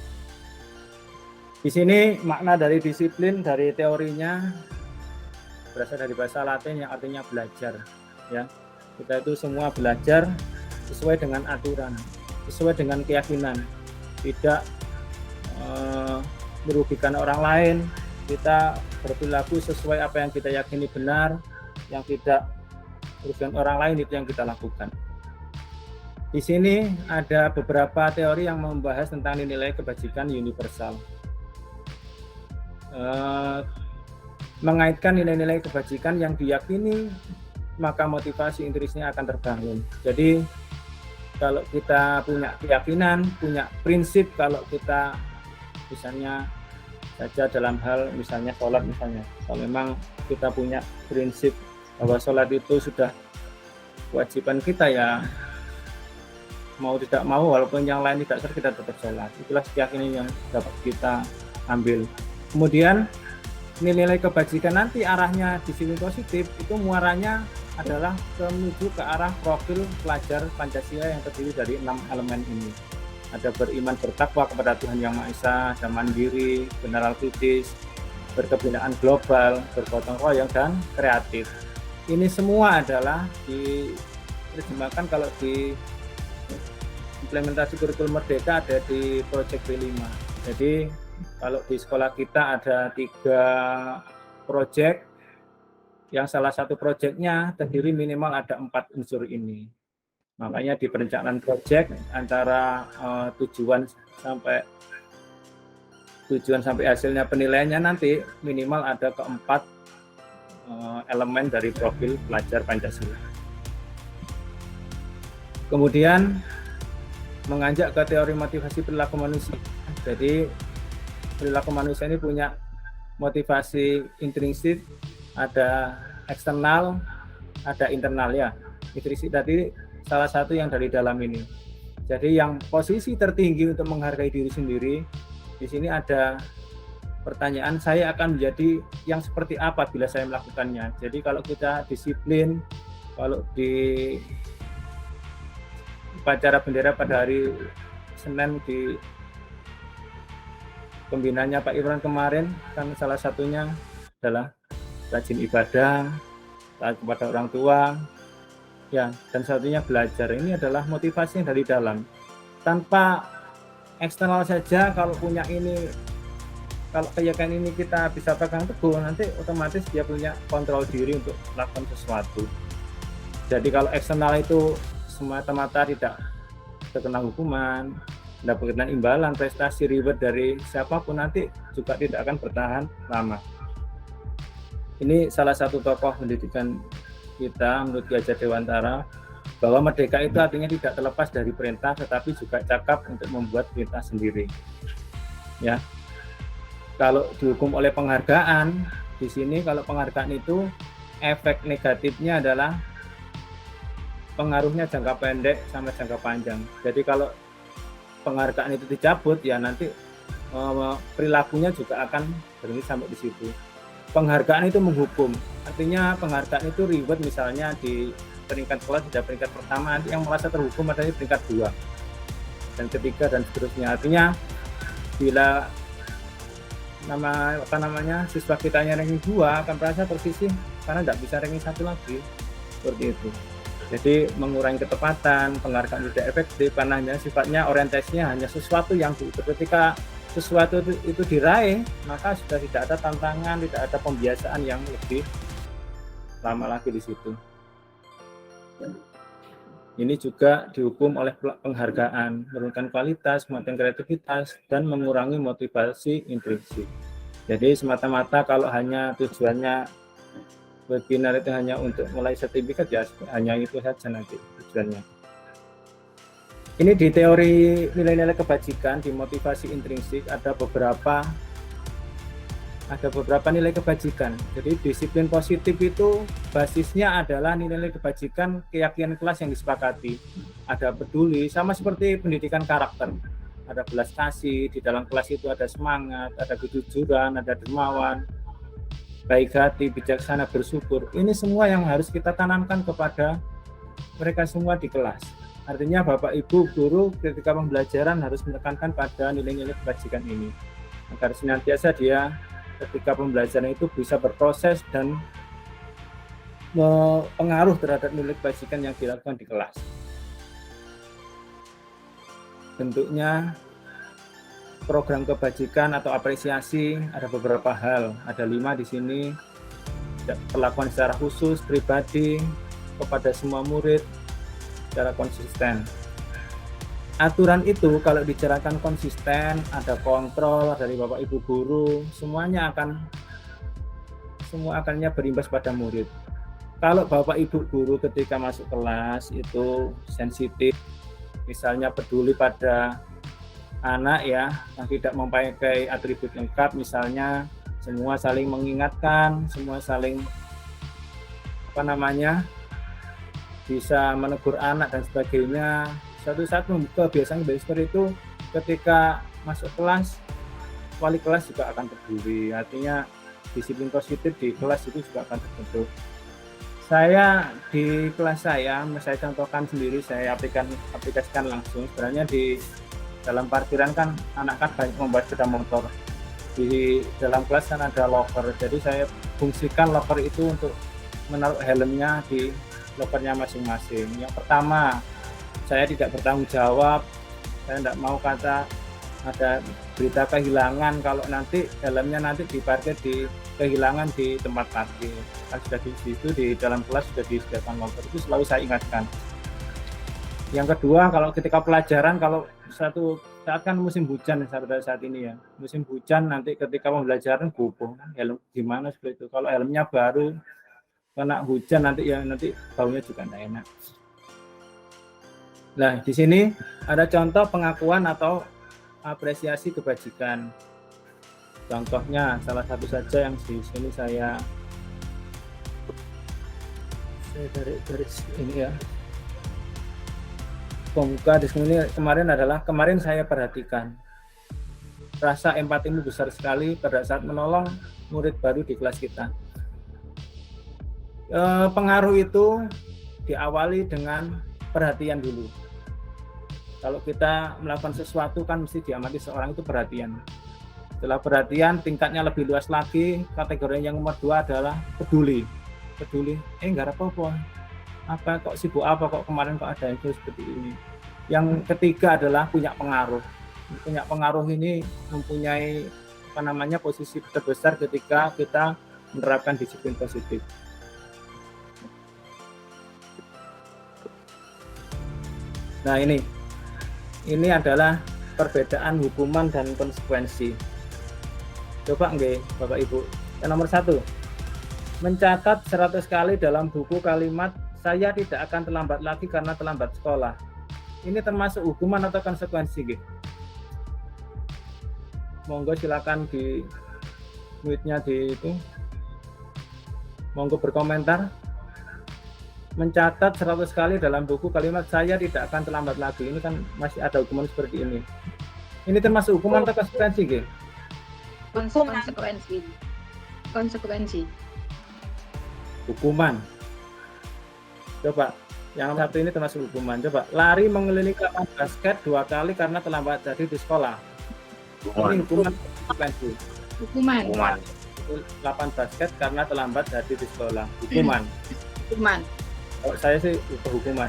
Di sini makna dari disiplin dari teorinya berasal dari bahasa Latin yang artinya belajar. Ya, kita itu semua belajar sesuai dengan aturan, sesuai dengan keyakinan, tidak merugikan orang lain. Kita berperilaku sesuai apa yang kita yakini benar, yang tidak merugikan orang lain itu yang kita lakukan. Di sini ada beberapa teori yang membahas tentang nilai kebajikan universal. Mengaitkan nilai-nilai kebajikan yang diyakini, maka motivasi intrinsiknya akan terbangun. Jadi kalau kita punya keyakinan, punya prinsip, kalau kita misalnya saja dalam hal misalnya sholat misalnya, kalau memang kita punya prinsip bahwa sholat itu sudah kewajiban kita ya, mau tidak mau walaupun yang lain tidak sah kita tetap sholat. Itulah keyakinan yang dapat kita ambil. Kemudian nilai kebajikan nanti arahnya disiplin positif itu muaranya adalah menuju ke arah profil pelajar Pancasila yang terdiri dari 6 elemen ini. Ada beriman bertakwa kepada Tuhan Yang Maha Esa, ada mandiri, benar kritis, berkebinaan global, bergotong royong, dan kreatif. Ini semua adalah diterjemahkan kalau di implementasi kurikulum Merdeka ada di Project P5. Jadi kalau di sekolah kita ada 3 proyek, yang salah satu proyeknya terdiri minimal ada 4 unsur ini. Makanya di perencanaan proyek antara tujuan sampai hasilnya penilaiannya nanti minimal ada keempat elemen dari profil pelajar Pancasila. Kemudian menganjak ke teori motivasi perilaku manusia. Jadi perilaku manusia ini punya motivasi intrinsik, ada eksternal, ada internal ya. Intrinsik tadi salah satu yang dari dalam ini. Jadi yang posisi tertinggi untuk menghargai diri sendiri, di sini ada pertanyaan, saya akan menjadi yang seperti apa bila saya melakukannya. Jadi kalau kita disiplin, kalau di upacara bendera pada hari Senin di pembinaannya Pak Imran kemarin, kan salah satunya adalah rajin ibadah, taat kepada orang tua, ya, dan satunya belajar. Ini adalah motivasi yang dari dalam. Tanpa eksternal saja, kalau punya ini, kalau keyakinan ini kita bisa pegang teguh, nanti otomatis dia punya kontrol diri untuk melakukan sesuatu. Jadi kalau eksternal itu semata-mata tidak terkena hukuman, tidak berkenan imbalan, prestasi, reward dari siapapun, nanti juga tidak akan bertahan lama. Ini salah satu tokoh pendidikan kita menurut Ki Hajar Dewantara, bahwa merdeka itu artinya tidak terlepas dari perintah, tetapi juga cakap untuk membuat perintah sendiri. Ya, kalau dihukum oleh penghargaan, di sini kalau penghargaan itu efek negatifnya adalah pengaruhnya jangka pendek sama jangka panjang. Jadi kalau penghargaan itu dicabut, ya nanti perilakunya juga akan berhenti sampai di situ. Penghargaan itu menghukum, artinya penghargaan itu reward, misalnya di peringkat kelas sudah peringkat pertama, nanti yang merasa terhukum adalah peringkat 2 dan ketiga dan seterusnya. Artinya bila siswa kitanya ranking 2 akan merasa tersisih karena tidak bisa ranking 1 lagi, seperti itu. Jadi mengurangi ketepatan, penghargaan tidak efektif karena hanya sifatnya orientasinya hanya sesuatu yang diukur. Ketika sesuatu itu diraih, maka sudah tidak ada tantangan, tidak ada pembiasaan yang lebih lama lagi di situ. Ini juga dihukum oleh penghargaan, menurunkan kualitas, mematikan kreativitas, dan mengurangi motivasi intrinsik. Jadi semata-mata kalau hanya tujuannya webinar itu hanya untuk mulai sertifikat, ya hanya itu saja nanti tujuannya. Ini di teori nilai-nilai kebajikan, di motivasi intrinsik ada beberapa nilai kebajikan. Jadi disiplin positif itu basisnya adalah nilai-nilai kebajikan, keyakinan kelas yang disepakati. Ada peduli, sama seperti pendidikan karakter. Ada belas kasih, di dalam kelas itu ada semangat, ada kejujuran, ada dermawan, baik hati, bijaksana, bersyukur. Ini semua yang harus kita tanamkan kepada mereka semua di kelas. Artinya Bapak Ibu guru ketika pembelajaran harus menekankan pada nilai-nilai kebajikan ini, agar senantiasa dia ketika pembelajaran itu bisa berproses dan pengaruh terhadap nilai kebajikan yang dilakukan di kelas. Bentuknya program kebajikan atau apresiasi ada beberapa hal, ada 5 di sini. Perlakuan secara khusus, pribadi, kepada semua murid, secara konsisten. Aturan itu kalau dijalankan konsisten, ada kontrol dari Bapak Ibu guru, semua akannya berimbas pada murid. Kalau Bapak Ibu guru ketika masuk kelas itu sensitif, misalnya peduli pada anak ya yang tidak memakai atribut lengkap, misalnya semua saling mengingatkan, semua saling bisa menegur anak dan sebagainya. Satu-satu kebiasaan seperti itu, ketika masuk kelas, wali kelas juga akan peduli. Artinya disiplin positif di kelas itu juga akan terbentuk. Saya di kelas saya contohkan sendiri, saya aplikasikan langsung. Sebenarnya di dalam parkiran kan anak kan banyak membawa sepeda motor. di dalam kelas kan ada locker, jadi saya fungsikan locker itu untuk menaruh helmnya di lokernya masing-masing. Yang pertama, saya tidak bertanggung jawab, saya tidak mau kata ada berita kehilangan kalau nanti helmnya nanti diparkir di kehilangan di tempat parkir. Kan sudah di situ di dalam kelas sudah disediakan locker, itu selalu saya ingatkan. Yang kedua, kalau ketika pelajaran, kalau satu saat kan musim hujan pada saat ini ya, musim hujan nanti ketika pembelajaran gupuh, helm gimana seperti itu. Kalau helmnya baru kena hujan nanti baunya juga tidak enak. Nah, di sini ada contoh pengakuan atau apresiasi kebajikan. Contohnya salah satu saja yang di sini saya dari ini ya. Pembuka diskusi kemarin saya perhatikan rasa empatimu besar sekali pada saat menolong murid baru di kelas kita. Pengaruh itu diawali dengan perhatian dulu. Kalau kita melakukan sesuatu kan mesti diamati seorang itu perhatian. Setelah perhatian, tingkatnya lebih luas lagi. Kategori yang nomor 2 adalah peduli. Enggak apa-apa. Apa kok sibuk apa kok kemarin kok ada itu seperti ini. Yang ketiga adalah punya pengaruh. Punya pengaruh ini mempunyai posisi terbesar ketika kita menerapkan disiplin positif. Nah, ini adalah perbedaan hukuman dan konsekuensi. Coba nggih Bapak Ibu. Yang nomor 1, mencatat 100 kali dalam buku kalimat saya tidak akan terlambat lagi karena terlambat sekolah. Ini termasuk hukuman atau konsekuensi nggih? Monggo silakan di mute-nya di itu. Monggo berkomentar. Mencatat 100 kali dalam buku kalimat saya tidak akan terlambat lagi. Ini kan masih ada hukuman seperti ini. Ini termasuk hukuman atau konsekuensi nggih? Konsekuensi. Hukuman. Coba, yang satu ini termasuk hukuman. Coba, lari mengelilingi lapangan basket 2 kali karena terlambat jadi di sekolah. Ini hukuman konsekuensi. Hukuman. Lapangan basket karena terlambat jadi di sekolah. Hukuman. Kalau saya sih itu hukuman.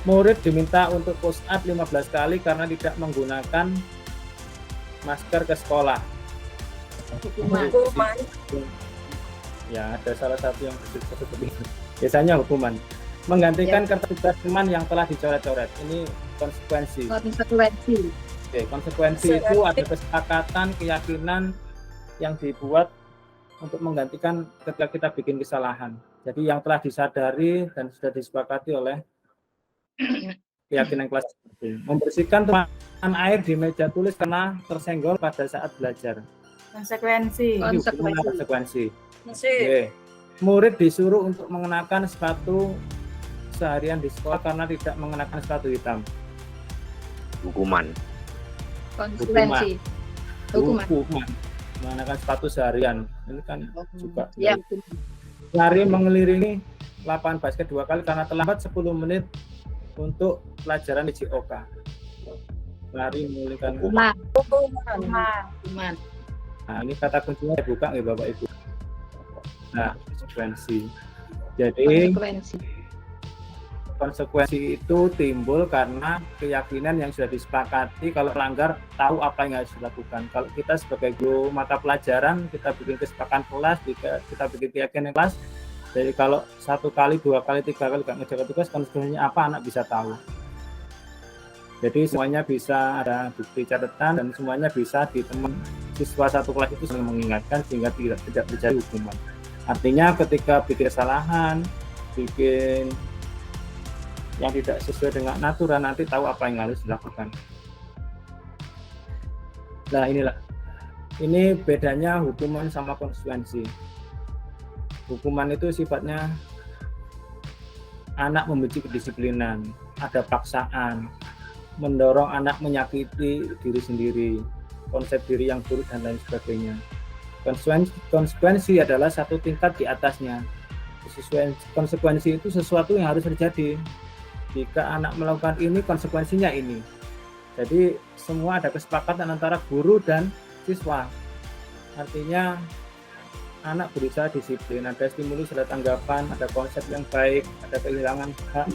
Murid diminta untuk push up 15 kali karena tidak menggunakan masker ke sekolah. Hukuman. Ya, ada salah satu yang seperti itu. Biasanya hukuman. Menggantikan kertas tugas teman yang telah dicoret-coret. Ini konsekuensi. Oke, konsekuensi itu ada kesepakatan, keyakinan yang dibuat untuk menggantikan ketika kita bikin kesalahan. Jadi yang telah disadari dan sudah disepakati oleh keyakinan kelas. Membersihkan tumpahan air di meja tulis karena tersenggol pada saat belajar. Konsekuensi. Oke. Murid disuruh untuk mengenakan sepatu seharian di sekolah karena tidak mengenakan sepatu hitam. Hukuman. Konsekuensi. Hukuman. Mengenakan sepatu seharian. Ini kan juga. Ya. Lari mengelilingi lapangan basket 2 kali karena terlambat 10 menit untuk pelajaran IJOK. Lari mengelilingi Hukuman. Nah, ini kata kuncinya saya buka ya Bapak Ibu. Nah, konsekuensi. Jadi konsekuensi itu timbul karena keyakinan yang sudah disepakati. Kalau pelanggar tahu apa yang harus dilakukan. Kalau kita sebagai guru mata pelajaran, kita bikin kesepakatan kelas, kita bikin keyakinan kelas. Jadi kalau 1 kali, 2 kali, 3 kali nggak ngerjakan tugas, konsekuensinya apa anak bisa tahu. Jadi semuanya bisa ada bukti catatan dan semuanya bisa di teman siswa satu kelas itu saling mengingatkan sehingga tidak terjadi hukuman. Artinya ketika bikin kesalahan, bikin yang tidak sesuai dengan aturan, nanti tahu apa yang harus dilakukan. Nah, ini bedanya hukuman sama konsekuensi. Hukuman itu sifatnya anak membenci kedisiplinan, ada paksaan, mendorong anak menyakiti diri sendiri, konsep diri yang buruk dan lain sebagainya. Konsekuensi adalah satu tingkat di atasnya. Konsekuensi itu sesuatu yang harus terjadi. Jika anak melakukan ini, konsekuensinya ini. Jadi semua ada kesepakatan antara guru dan siswa. artinya anak berusaha disiplin, ada stimulus, ada tanggapan, ada konsep yang baik, ada kehilangan hak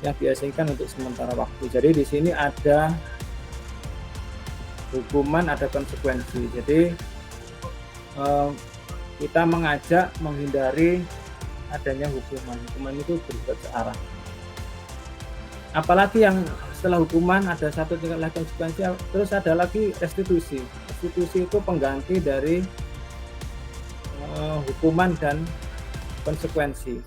yang diasingkan untuk sementara waktu. Jadi di sini ada hukuman, ada konsekuensi. Jadi kita mengajak menghindari adanya hukuman. Hukuman itu bersifat searah. Apalagi yang setelah hukuman ada satu tingkat lagi konsekuensi, terus ada lagi restitusi. Restitusi itu pengganti dari hukuman dan konsekuensi.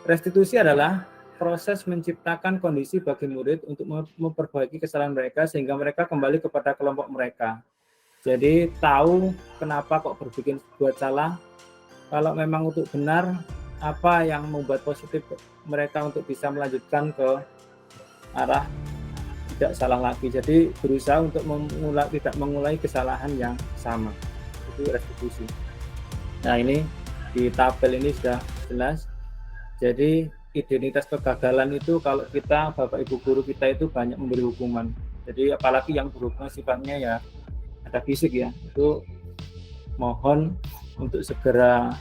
Restitusi adalah proses menciptakan kondisi bagi murid untuk memperbaiki kesalahan mereka sehingga mereka kembali kepada kelompok mereka. Jadi tahu kenapa kok buat salah. Kalau memang untuk benar, apa yang membuat positif mereka untuk bisa melanjutkan ke arah tidak salah lagi. Jadi berusaha untuk tidak mengulangi kesalahan yang sama. Itu restitusi. Nah, ini di tabel ini sudah jelas. Jadi identitas kegagalan itu kalau kita, Bapak Ibu guru kita itu banyak memberi hukuman. Jadi apalagi yang berhubungan sifatnya ya ada fisik ya, itu mohon untuk segera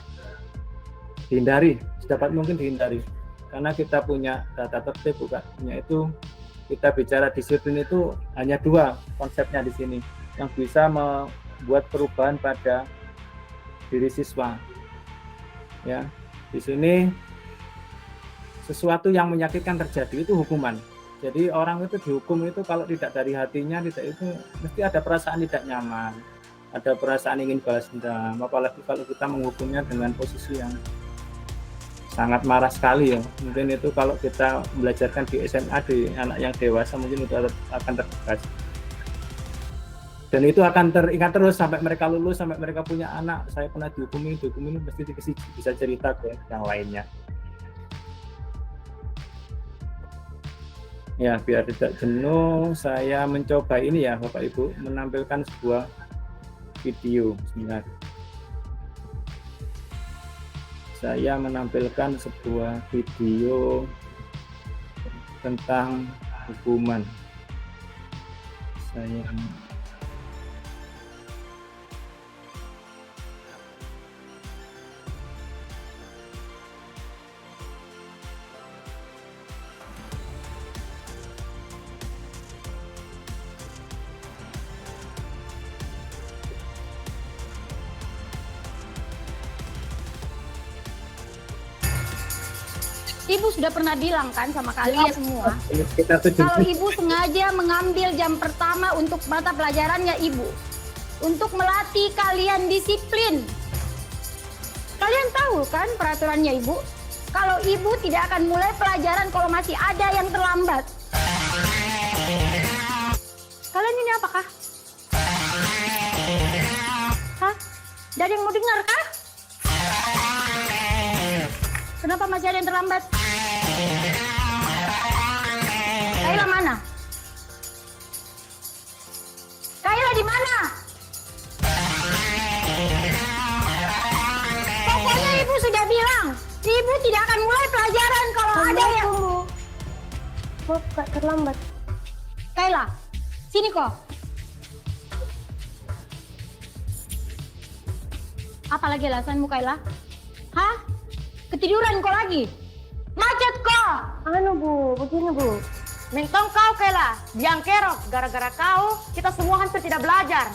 dihindari, sedapat mungkin dihindari. Karena kita punya data tertib, bukan punya itu. Kita bicara disiplin itu hanya dua konsepnya di sini yang bisa membuat perubahan pada diri siswa. Ya, di sini sesuatu yang menyakitkan terjadi itu hukuman. Jadi orang itu dihukum itu kalau tidak dari hatinya, tidak itu mesti ada perasaan tidak nyaman, ada perasaan ingin balas dendam. Apalagi kalau kita menghukumnya dengan posisi yang sangat marah sekali ya. Mungkin itu kalau kita belajarkan di SMA di anak yang dewasa mungkin itu akan terbekas. Dan itu akan teringat terus sampai mereka lulus, sampai mereka punya anak. Saya pernah dihukumi mesti bisa cerita ke yang lainnya. Ya, biar tidak jenuh, saya mencoba ini ya Bapak Ibu, menampilkan sebuah video. Sebentar. Saya menampilkan sebuah video tentang hukuman. Saya Ibu sudah pernah bilang kan sama kalian semua, kita kalau ibu sengaja mengambil jam pertama untuk mata pelajarannya ibu, untuk melatih kalian disiplin. Kalian tahu kan peraturannya ibu? Kalau ibu tidak akan mulai pelajaran kalau masih ada yang terlambat. Kalian ini apakah? Hah? Tidak ada yang mau dengar kah? Kenapa masih ada yang terlambat? Kayla mana? Kayla di mana? Pokoknya ibu sudah bilang, ibu tidak akan mulai pelajaran kalau ada yang... Kok gak terlambat? Kayla, sini kok. Apa lagi alasanmu Kayla? Hah? Ketiduran kau lagi? Macet kau! Anu Bu, begini Bu. Mentong kau Kayla, yang kerok. Gara-gara kau, kita semua hampir tidak belajar.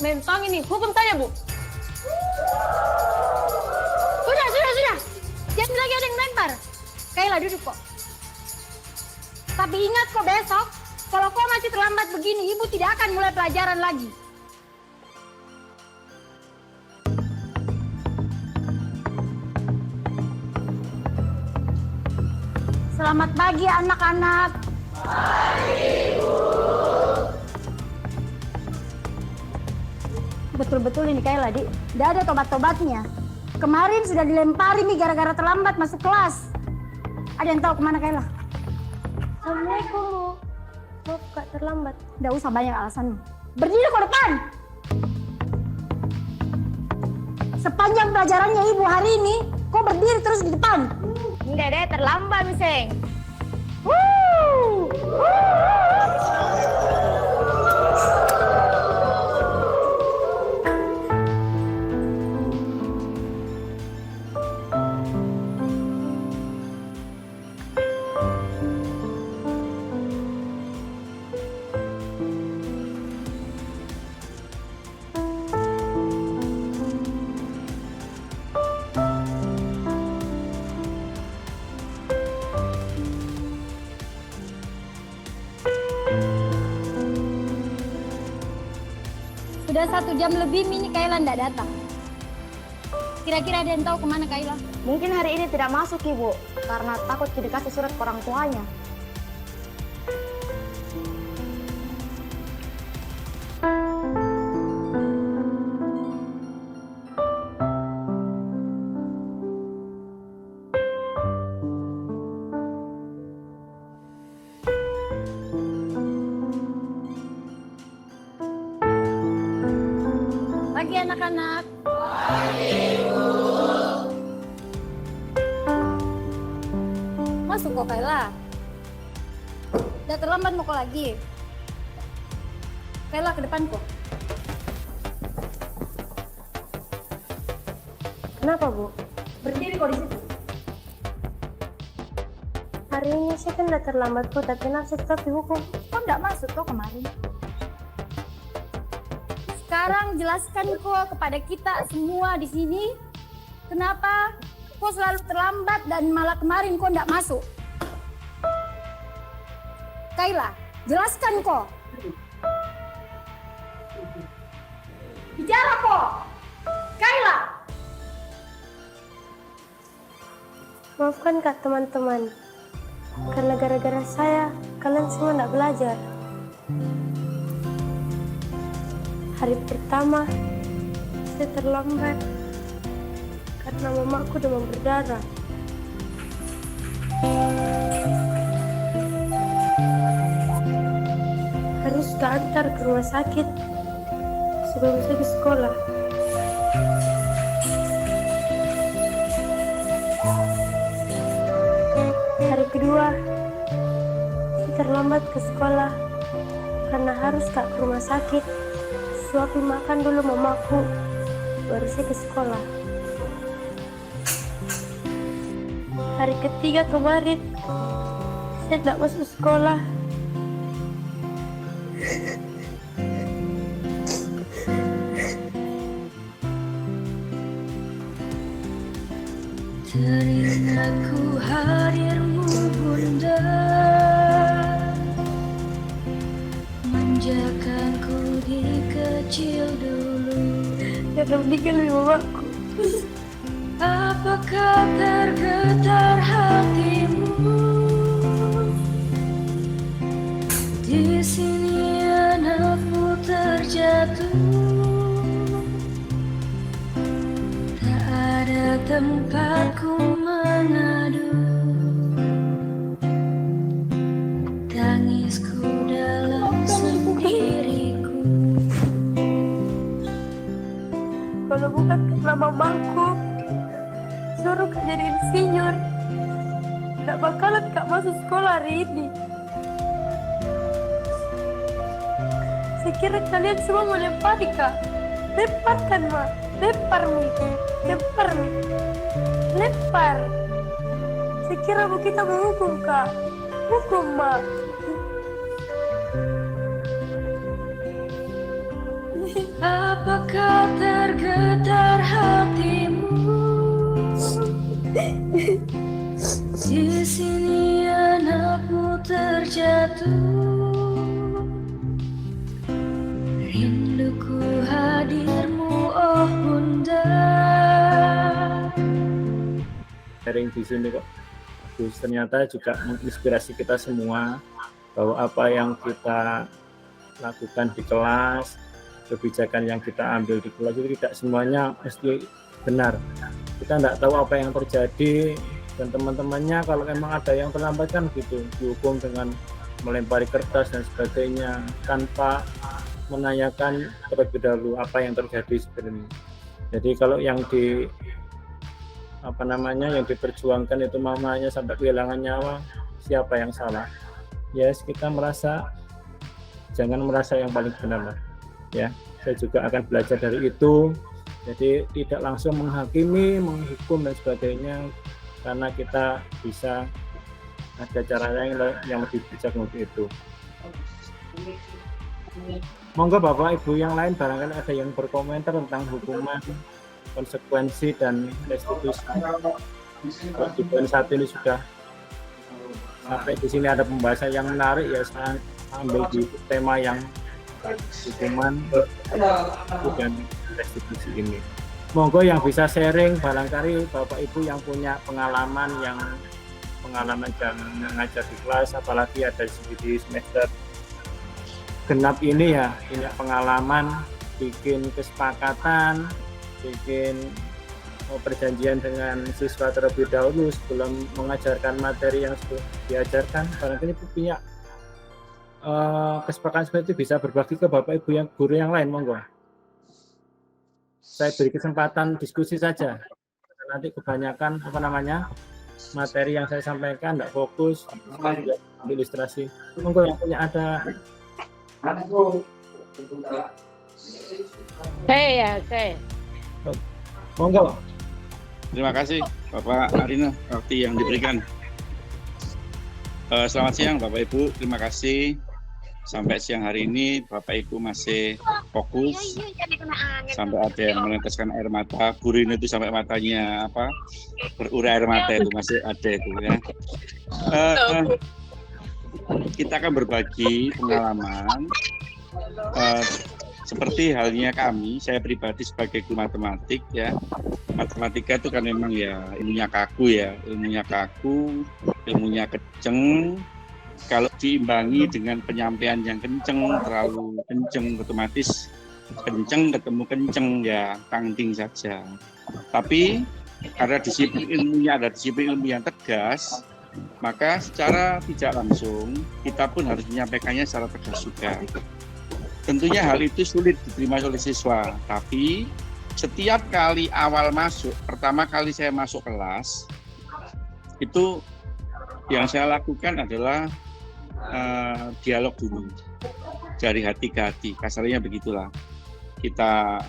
Mentong ini, hukum saya Bu. Sudah. Jangan lagi ada yang lempar. Kayla duduk kok. Tapi ingat kok besok, kalau kau masih terlambat begini, ibu tidak akan mulai pelajaran lagi. Selamat pagi anak-anak. Pagi, Bu. Betul-betul ini Kayla, Dik. Tidak ada tobat-tobatnya. Kemarin sudah dilempari nih gara-gara terlambat masuk kelas. Ada yang tahu kemana Kayla? Assalamualaikum Bu. Maaf Kak terlambat. Tidak usah banyak alasanmu. Berdiri ke depan. Sepanjang pelajarannya ibu hari ini, kau berdiri terus di depan. Enggak deh terlambat Miseng. sudah 1 jam lebih ini Kaila tidak datang. Kira-kira ada yang tahu kemana Kaila? Mungkin hari ini tidak masuk Ibu, karena takut dikasih surat ke orang tuanya. Pagi anak-anak. Masuk kok Kaila. Udah terlambat mau kok lagi. Kaila ke depan kok. Kenapa Bu? Berdiri kok di situ. Hari ini saya kan udah terlambat Bu, tapi saya tetap dihukum. Kok enggak masuk kok kemarin? Sekarang jelaskan kok kepada kita semua di sini kenapa kok selalu terlambat dan malah kemarin kok enggak masuk. Kaila, jelaskan kok. Bicara kok. Kaila. Maafkan Kak teman-teman, karena gara-gara saya, kalian semua nggak belajar. Hari pertama, saya terlambat karena mamaku demam berdarah. Harus keantar ke rumah sakit sebelum saya ke sekolah. Hari kedua, saya terlambat ke sekolah karena harus ke rumah sakit. Suapin makan dulu mamaku, baru saya ke sekolah. Hari ketiga kemarin, saya tidak masuk sekolah. Teringatku hadirmu Bunda, manjakanku di kecil dulu. Jangan meninggalin mamaku. Apakah tergetar hatimu? Di sini anakmu terjatuh. Tak ada tempatku mengadu. Tangisku dalam sendiriku. Kalau bukan karena mamaku suruh Kak jadi insinyur, tidak bakalan Kak masuk sekolah hari ini. Saya kira kalian semua mau lempari Kak. Lemparkan Ma, lempar Mi, lempar Mi, lempar. Saya kira Bu kita mau hukum Kak, hukum Ma. Apakah tergetar hatimu? Di sini anakmu terjatuh. Rinduku hadirmu, oh Bunda. Sharing di sini kok. Terus ternyata juga menginspirasi kita semua bahwa apa yang kita lakukan di kelas, kebijakan yang kita ambil di kelas itu tidak semuanya mesti benar. Kita tidak tahu apa yang terjadi, dan teman-temannya kalau memang ada yang terlambat kan gitu, dihukum dengan melempari kertas dan sebagainya tanpa menanyakan terlebih dahulu apa yang terjadi sebenarnya. Jadi kalau yang yang diperjuangkan itu mamanya sampai kehilangan nyawa, siapa yang salah? Yes, kita jangan merasa yang paling benar lah. Ya, saya juga akan belajar dari itu. Jadi tidak langsung menghakimi, menghukum dan sebagainya, karena kita bisa ada caranya yang lebih bijak untuk itu. Monggo Bapak Ibu yang lain barangkali ada yang berkomentar tentang hukuman, konsekuensi dan restitusi. Kalau di poin 1 ini sudah sampai di sini ada pembahasan yang menarik ya, saya ambil di tema yang hukuman dan restitusi ini. Monggo yang bisa sharing, barangkali Bapak Ibu yang punya pengalaman jam mengajar di kelas, apalagi ada di semester genap ini ya, punya pengalaman bikin kesepakatan, bikin perjanjian dengan siswa terlebih dahulu sebelum mengajarkan materi yang sudah diajarkan. Barangkali punya kesepakatan seperti itu bisa berbagi ke Bapak Ibu yang guru yang lain, monggo. Saya beri kesempatan diskusi saja. Nanti kebanyakan materi yang saya sampaikan tidak fokus, ambil ilustrasi. Monggo yang punya ada. Saya. Monggo. Terima kasih Bapak Arina waktu yang diberikan. Selamat siang Bapak Ibu, terima kasih. Sampai siang hari ini Bapak Ibu masih fokus, sampai ada yang meneteskan air mata. Burin itu sampai matanya berurai air mata itu masih ada itu ya. Kita akan berbagi pengalaman seperti halnya kami. Saya pribadi sebagai guru matematik ya. Matematika itu kan memang ya ilmunya kaku, ilmunya kenceng. Kalau diimbangi dengan penyampaian yang kenceng, terlalu kenceng, otomatis kenceng ketemu kenceng ya tangting saja. Tapi karena disiplin ilmunya ada disiplin ilmu yang tegas, maka secara tidak langsung kita pun harus menyampaikannya secara tegas juga. Tentunya hal itu sulit diterima oleh siswa, tapi setiap kali awal masuk, pertama kali saya masuk kelas, itu yang saya lakukan adalah dialog dulu, dari hati ke hati, kasarnya begitulah. Kita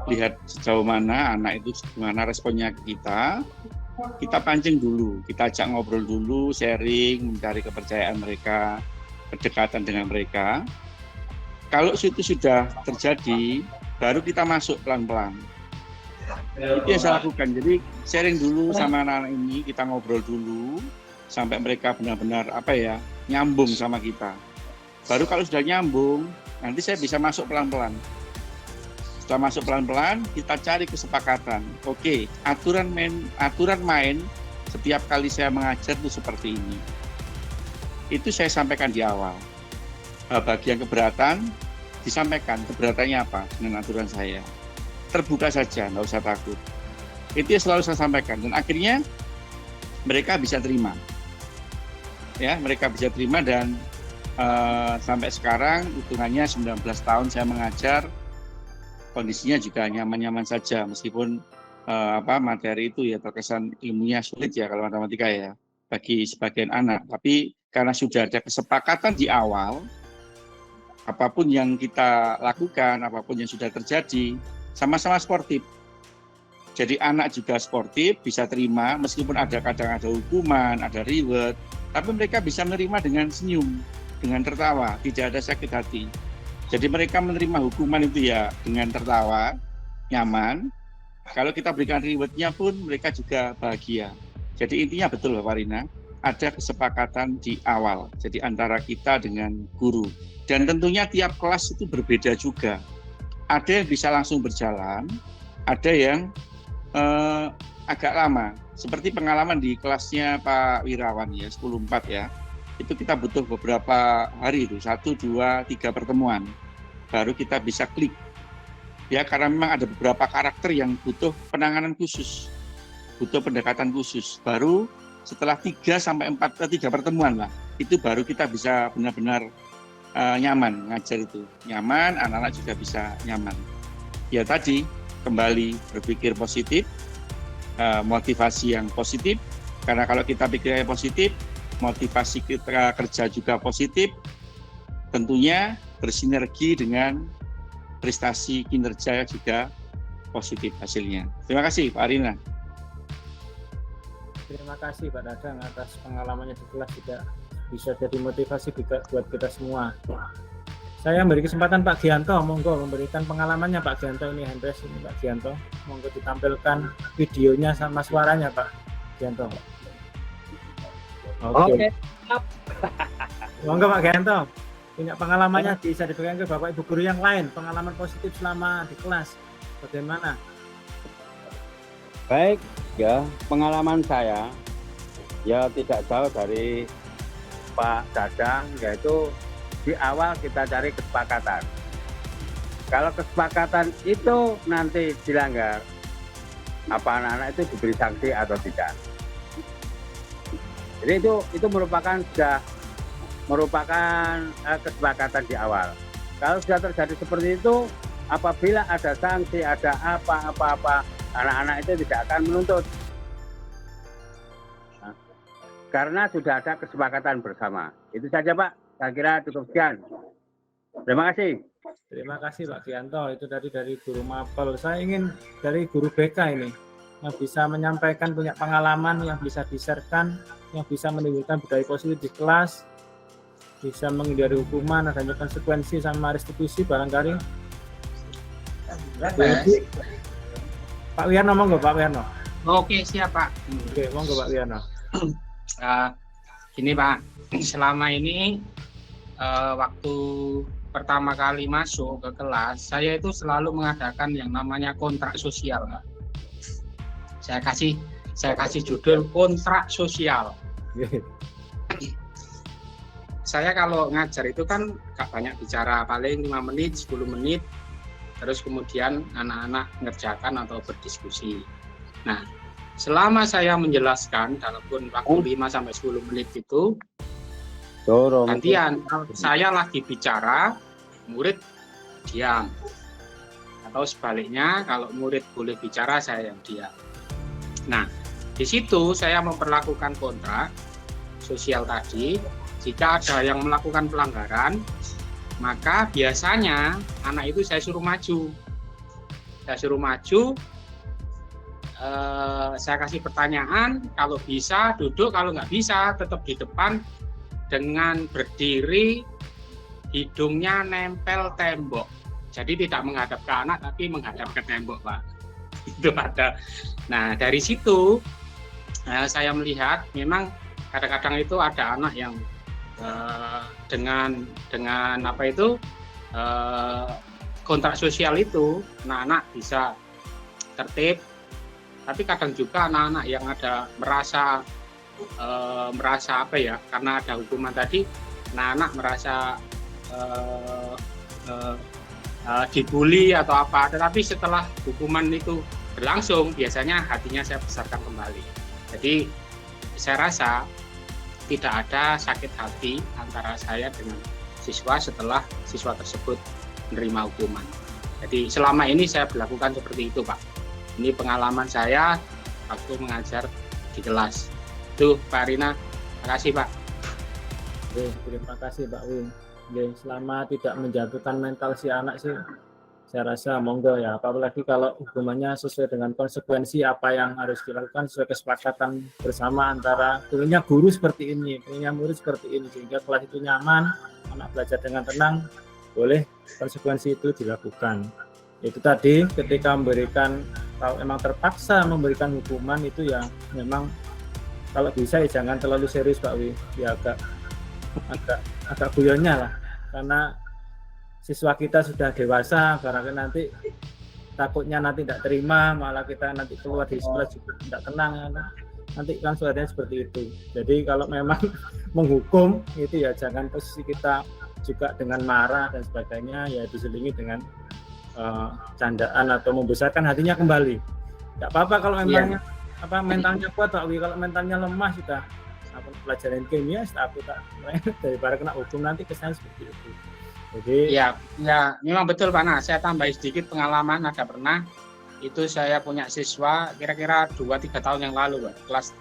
lihat sejauh mana anak itu, gimana responnya ke kita pancing dulu, kita ajak ngobrol dulu, sharing, mencari kepercayaan mereka, kedekatan dengan mereka. Kalau itu sudah terjadi, baru kita masuk pelan-pelan. Itu yang saya lakukan. Jadi sharing dulu sama anak-anak ini, kita ngobrol dulu sampai mereka benar-benar nyambung sama kita. Baru kalau sudah nyambung, nanti saya bisa masuk pelan-pelan. Setelah masuk pelan-pelan, kita cari kesepakatan. Oke, aturan main setiap kali saya mengajar itu seperti ini. Itu saya sampaikan di awal. Bagi yang keberatan, disampaikan keberatannya apa dengan aturan saya. Terbuka saja, nggak usah takut. Itu yang selalu saya sampaikan. Dan akhirnya mereka bisa terima. Ya, mereka bisa terima dan sampai sekarang hitungannya 19 tahun saya mengajar, kondisinya juga nyaman-nyaman saja meskipun materi itu ya terkesan ilmunya sulit ya kalau matematika ya bagi sebagian anak, tapi karena sudah ada kesepakatan di awal, apapun yang kita lakukan, apapun yang sudah terjadi, sama-sama sportif. Jadi anak juga sportif, bisa terima meskipun kadang ada hukuman, ada reward, tapi mereka bisa menerima dengan senyum, dengan tertawa, tidak ada sakit hati. Jadi mereka menerima hukuman itu ya dengan tertawa, nyaman. Kalau kita berikan reward-nya pun mereka juga bahagia. Jadi intinya betul Bapak Rina, ada kesepakatan di awal. Jadi antara kita dengan guru. Dan tentunya tiap kelas itu berbeda juga. Ada yang bisa langsung berjalan, ada yang agak lama. Seperti pengalaman di kelasnya Pak Wirawan ya, 10-4 ya. Itu kita butuh beberapa hari itu, 1, 2, 3 pertemuan. Baru kita bisa klik. Ya, karena memang ada beberapa karakter yang butuh penanganan khusus. Butuh pendekatan khusus. Baru setelah 3 sampai 3 pertemuan lah, itu baru kita bisa benar-benar nyaman ngajar itu. Nyaman, anak-anak juga bisa nyaman. Ya tadi, kembali berpikir positif, motivasi yang positif, karena kalau kita pikirnya positif, motivasi kita kerja juga positif, tentunya bersinergi dengan prestasi kinerja juga positif hasilnya. Terima kasih Pak Arina. Terima kasih Pak Dadang atas pengalamannya di kelas, juga bisa jadi motivasi buat kita semua. Saya beri kesempatan Pak Gianto, monggo memberikan pengalamannya Pak Gianto, ini handres ini Pak Gianto, monggo ditampilkan videonya sama suaranya Pak Gianto. Oke. Monggo Pak Gianto. punya pengalamannya bisa diberikan ke Bapak Ibu guru yang lain, pengalaman positif selama di kelas. Bagaimana? Baik, ya pengalaman saya ya tidak jauh dari Pak Dadang, yaitu di awal kita cari kesepakatan. Kalau kesepakatan itu nanti dilanggar, apa anak-anak itu diberi sanksi atau tidak. Jadi itu sudah merupakan kesepakatan di awal. Kalau sudah terjadi seperti itu, apabila ada sanksi, ada apa-apa, anak-anak itu tidak akan menuntut. Nah, karena sudah ada kesepakatan bersama. Itu saja Pak, saya kira cukup sekian. Terima kasih. Terima kasih Pak Gianto, itu tadi dari guru mapel. Saya ingin dari guru BK ini, yang bisa menyampaikan punya pengalaman, yang bisa di-share-kan, yang bisa menimbulkan budaya positif di kelas, bisa menghindari hukuman, adanya konsekuensi sama restitusi barangkali. Pak Wiyarno, monggo Pak Wiyarno. Oke, siap Pak. Oke, monggo Pak Wiyarno. Gini Pak, selama ini waktu pertama kali masuk ke kelas, saya itu selalu mengadakan yang namanya kontrak sosial, Pak. Saya kasih judul kontrak sosial. Saya kalau ngajar itu kan gak banyak bicara, paling 5 menit, 10 menit, terus kemudian anak-anak mengerjakan atau berdiskusi. Nah, selama saya menjelaskan dalam kurun waktu 5-10 menit itu, gantian, saya lagi bicara, murid diam. Atau sebaliknya, kalau murid boleh bicara, saya yang diam. Nah, di situ saya memperlakukan kontrak sosial tadi. Jika ada yang melakukan pelanggaran, maka biasanya anak itu saya suruh maju. Saya kasih pertanyaan, kalau bisa duduk, kalau nggak bisa tetap di depan dengan berdiri, hidungnya nempel tembok. Jadi tidak menghadap ke anak, tapi menghadap ke tembok, Pak. Itu ada. Nah, dari situ saya melihat memang kadang-kadang itu ada anak yang dengan apa itu kontrak sosial itu, anak-anak bisa tertib. Tapi kadang juga anak-anak yang ada merasa apa ya, karena ada hukuman tadi, anak-anak merasa dibully atau apa. Tetapi setelah hukuman itu berlangsung, biasanya hatinya saya besarkan kembali. Jadi saya rasa tidak ada sakit hati antara saya dengan siswa setelah siswa tersebut menerima hukuman. Jadi selama ini saya berlakukan seperti itu, Pak. Ini pengalaman saya waktu mengajar di kelas. Itu Pak Rina, terima kasih Pak. Terima kasih Pak Win. Selama tidak menjatuhkan mental si anak sih, saya rasa monggo ya. Apalagi kalau hukumannya sesuai dengan konsekuensi apa yang harus dilakukan sesuai kesepakatan bersama antara punya guru seperti ini, punya murid seperti ini, sehingga kelas itu nyaman, anak belajar dengan tenang, boleh konsekuensi itu dilakukan. Itu tadi ketika memberikan, kalau memang terpaksa memberikan hukuman itu ya memang kalau bisa ya jangan terlalu serius Pak Wi, ya agak guyonnya lah, karena siswa kita sudah dewasa, karena nanti takutnya nanti tidak terima, malah kita nanti keluar di sekolah juga tidak tenang, nanti kan suaranya seperti itu. Jadi kalau memang menghukum itu ya jangan posisi kita juga dengan marah dan sebagainya, ya diselingi dengan candaan atau membesarkan hatinya kembali. Tidak apa-apa kalau memang mentalnya kuat Pak Wi, kalau mentalnya lemah sudah pelajaran kimia, aku tak daripada kena hukum nanti kesannya seperti itu. Jadi ya memang betul Pak. Nah, saya tambah sedikit pengalaman. Ada pernah itu saya punya siswa kira-kira 2-3 tahun yang lalu, Pak,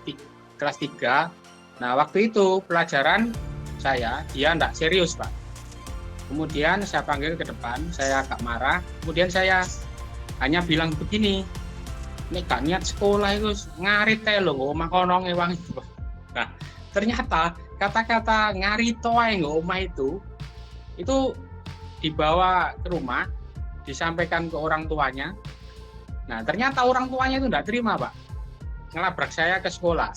kelas 3. Nah, waktu itu pelajaran saya dia enggak serius, Pak. Kemudian saya panggil ke depan, saya agak marah. Kemudian saya hanya bilang begini, "Nek gak niat sekolah itu ngarit ae lho, omah kono ngewang." Nah, ternyata kata-kata ngarito ae omah itu dibawa ke rumah, disampaikan ke orang tuanya. Nah, ternyata orang tuanya itu tidak terima, Pak. Ngelabrak saya ke sekolah.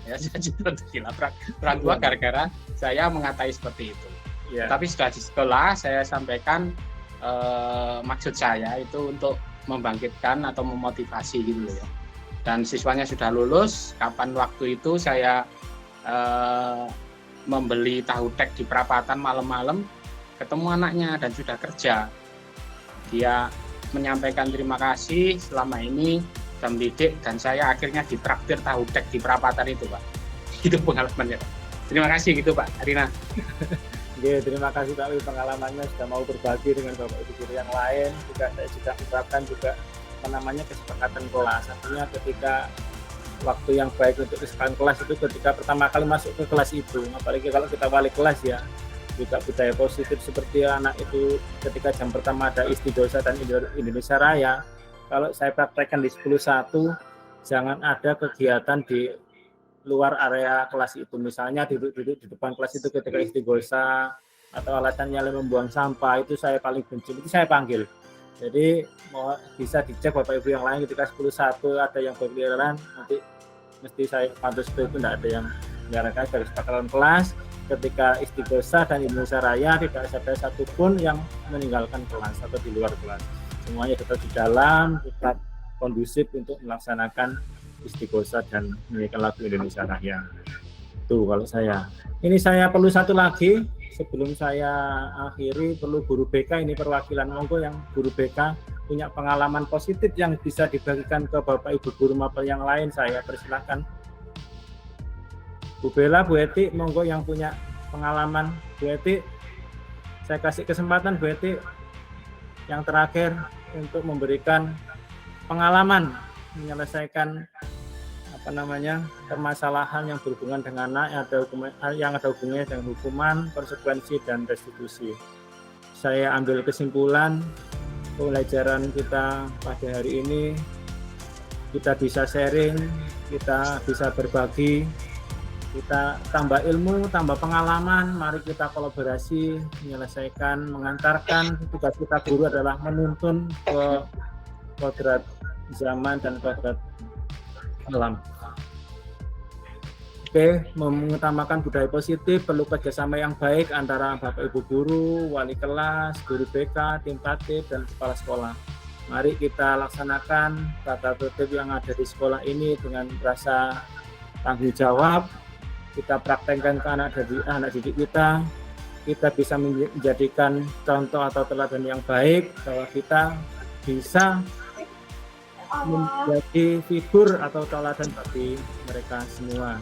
Ya, saya juga dilabrak orang tua gara-gara saya mengatai seperti itu. Ya. Tapi sudah di sekolah saya sampaikan maksud saya itu untuk membangkitkan atau memotivasi gitu ya. Dan siswanya sudah lulus, kapan waktu itu saya membeli tahu tek di perapatan malam-malam, ketemu anaknya dan sudah kerja. Dia menyampaikan terima kasih selama ini jam didik dan saya akhirnya ditraktir tahu tek di perapatan itu, Pak. Itu pengalamannya, Pak. Terima kasih gitu, Pak Arina. Oke, terima kasih Pak Wi pengalamannya sudah mau berbagi dengan Bapak Ibu guru yang lain. Juga saya juga ucapkan juga kesepakatan kelas. Artinya ketika waktu yang baik untuk kesepakatan kelas itu ketika pertama kali masuk ke kelas itu, apalagi kalau kita wali kelas ya, juga budaya positif seperti anak itu ketika jam pertama ada Istighosa dan Indonesia Raya. Kalau saya praktekkan di 10.1, jangan ada kegiatan di luar area kelas itu, misalnya duduk di depan kelas itu ketika Istighosa atau alasannya membuang sampah, itu saya paling benci, itu saya panggil. Jadi mau bisa dicek Bapak Ibu yang lain ketika 10.1 ada yang berkeliaran, nanti mesti saya pantau itu tidak ada yang menyarankan dari kesepakatan kelas. Ketika Istighosa dan Indonesia Raya tidak ada satupun yang meninggalkan kelas atau di luar kelas, semuanya tetap di dalam, tetap kondusif untuk melaksanakan Istighosa dan menyanyikan lagu Indonesia Raya. Tuh kalau saya. Ini saya perlu satu lagi sebelum saya akhiri, perlu guru BK ini perwakilan, monggo yang guru BK punya pengalaman positif yang bisa dibagikan ke Bapak Ibu guru mapel yang lain, saya persilahkan. Bu Bella, Bu Eti, monggo yang punya pengalaman. Bu Eti, saya kasih kesempatan Bu Eti yang terakhir untuk memberikan pengalaman menyelesaikan permasalahan yang berhubungan dengan anak yang ada hubungannya dengan hukuman, konsekuensi dan restitusi. Saya ambil kesimpulan pembelajaran kita pada hari ini, kita bisa sharing, kita bisa berbagi, kita tambah ilmu, tambah pengalaman, mari kita kolaborasi menyelesaikan, mengantarkan. Tugas kita guru adalah menuntun ke kodrat zaman dan kodrat alam. Oke, mengutamakan budaya positif, perlu kerjasama yang baik antara Bapak Ibu guru, wali kelas, guru BK, tim tatib, dan kepala sekolah. Mari kita laksanakan tata tertib yang ada di sekolah ini dengan rasa tanggung jawab. Kita praktekkan ke anak didik kita. Kita bisa menjadikan contoh atau teladan yang baik bahwa kita bisa menjadi figur atau teladan bagi mereka semua.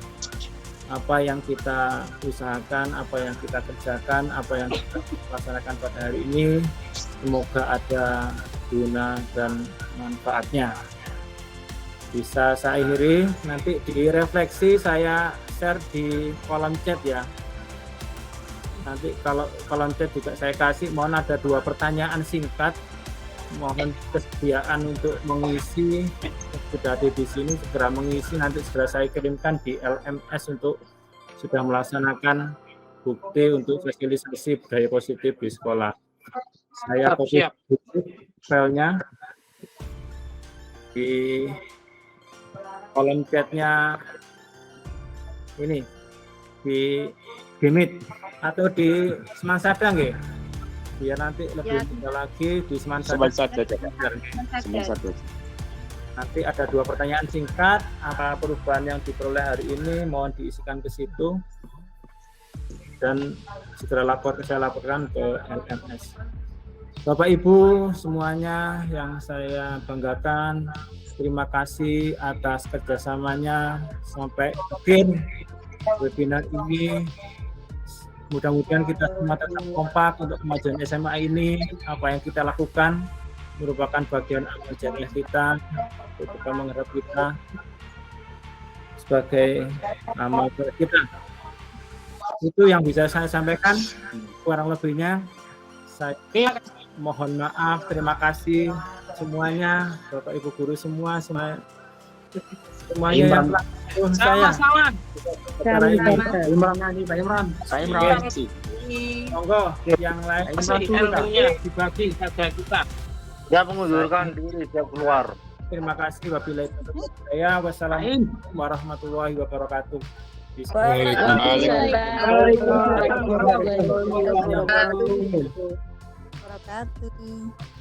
Apa yang kita usahakan, apa yang kita kerjakan, apa yang kita laksanakan pada hari ini, semoga ada guna dan manfaatnya. Bisa saya akhiri, nanti di refleksi saya share di kolom chat ya. Nanti kalau kolom chat juga saya kasih, mohon ada 2 pertanyaan singkat. Mohon kesediaan untuk mengisi, sudah ada di sini segera mengisi, nanti segera saya kirimkan di LMS untuk sudah melaksanakan bukti untuk sosialisasi budaya positif di sekolah. Saya copy filenya di kolom chatnya ini di Gmeet atau di Semansada nggih? Biar nanti lebih mudah lagi di Semansada. Nanti ada 2 pertanyaan singkat, apa perubahan yang diperoleh hari ini, mohon diisikan ke situ dan segera saya laporkan ke LMS. Bapak Ibu semuanya yang saya banggakan, terima kasih atas kerjasamanya sampai akhir webinar ini. Mudah-mudahan kita semua tetap kompak untuk kemajuan SMA ini. Apa yang kita lakukan merupakan bagian amal jariah kita, kita mengharap kita sebagai amal kita. Itu yang bisa saya sampaikan. Kurang lebihnya saya mohon maaf. Terima kasih semuanya, Bapak Ibu guru semua, semuanya yang saya. Saya Imran. Monggo yang lain dibagi saja kita. Dia mengundurkan diri, dia keluar. Terima kasih wabillahi taufiq. Wassalamualaikum warahmatullahi wabarakatuh. Waalaikumsalam warahmatullahi wabarakatuh. Wabarakatuh.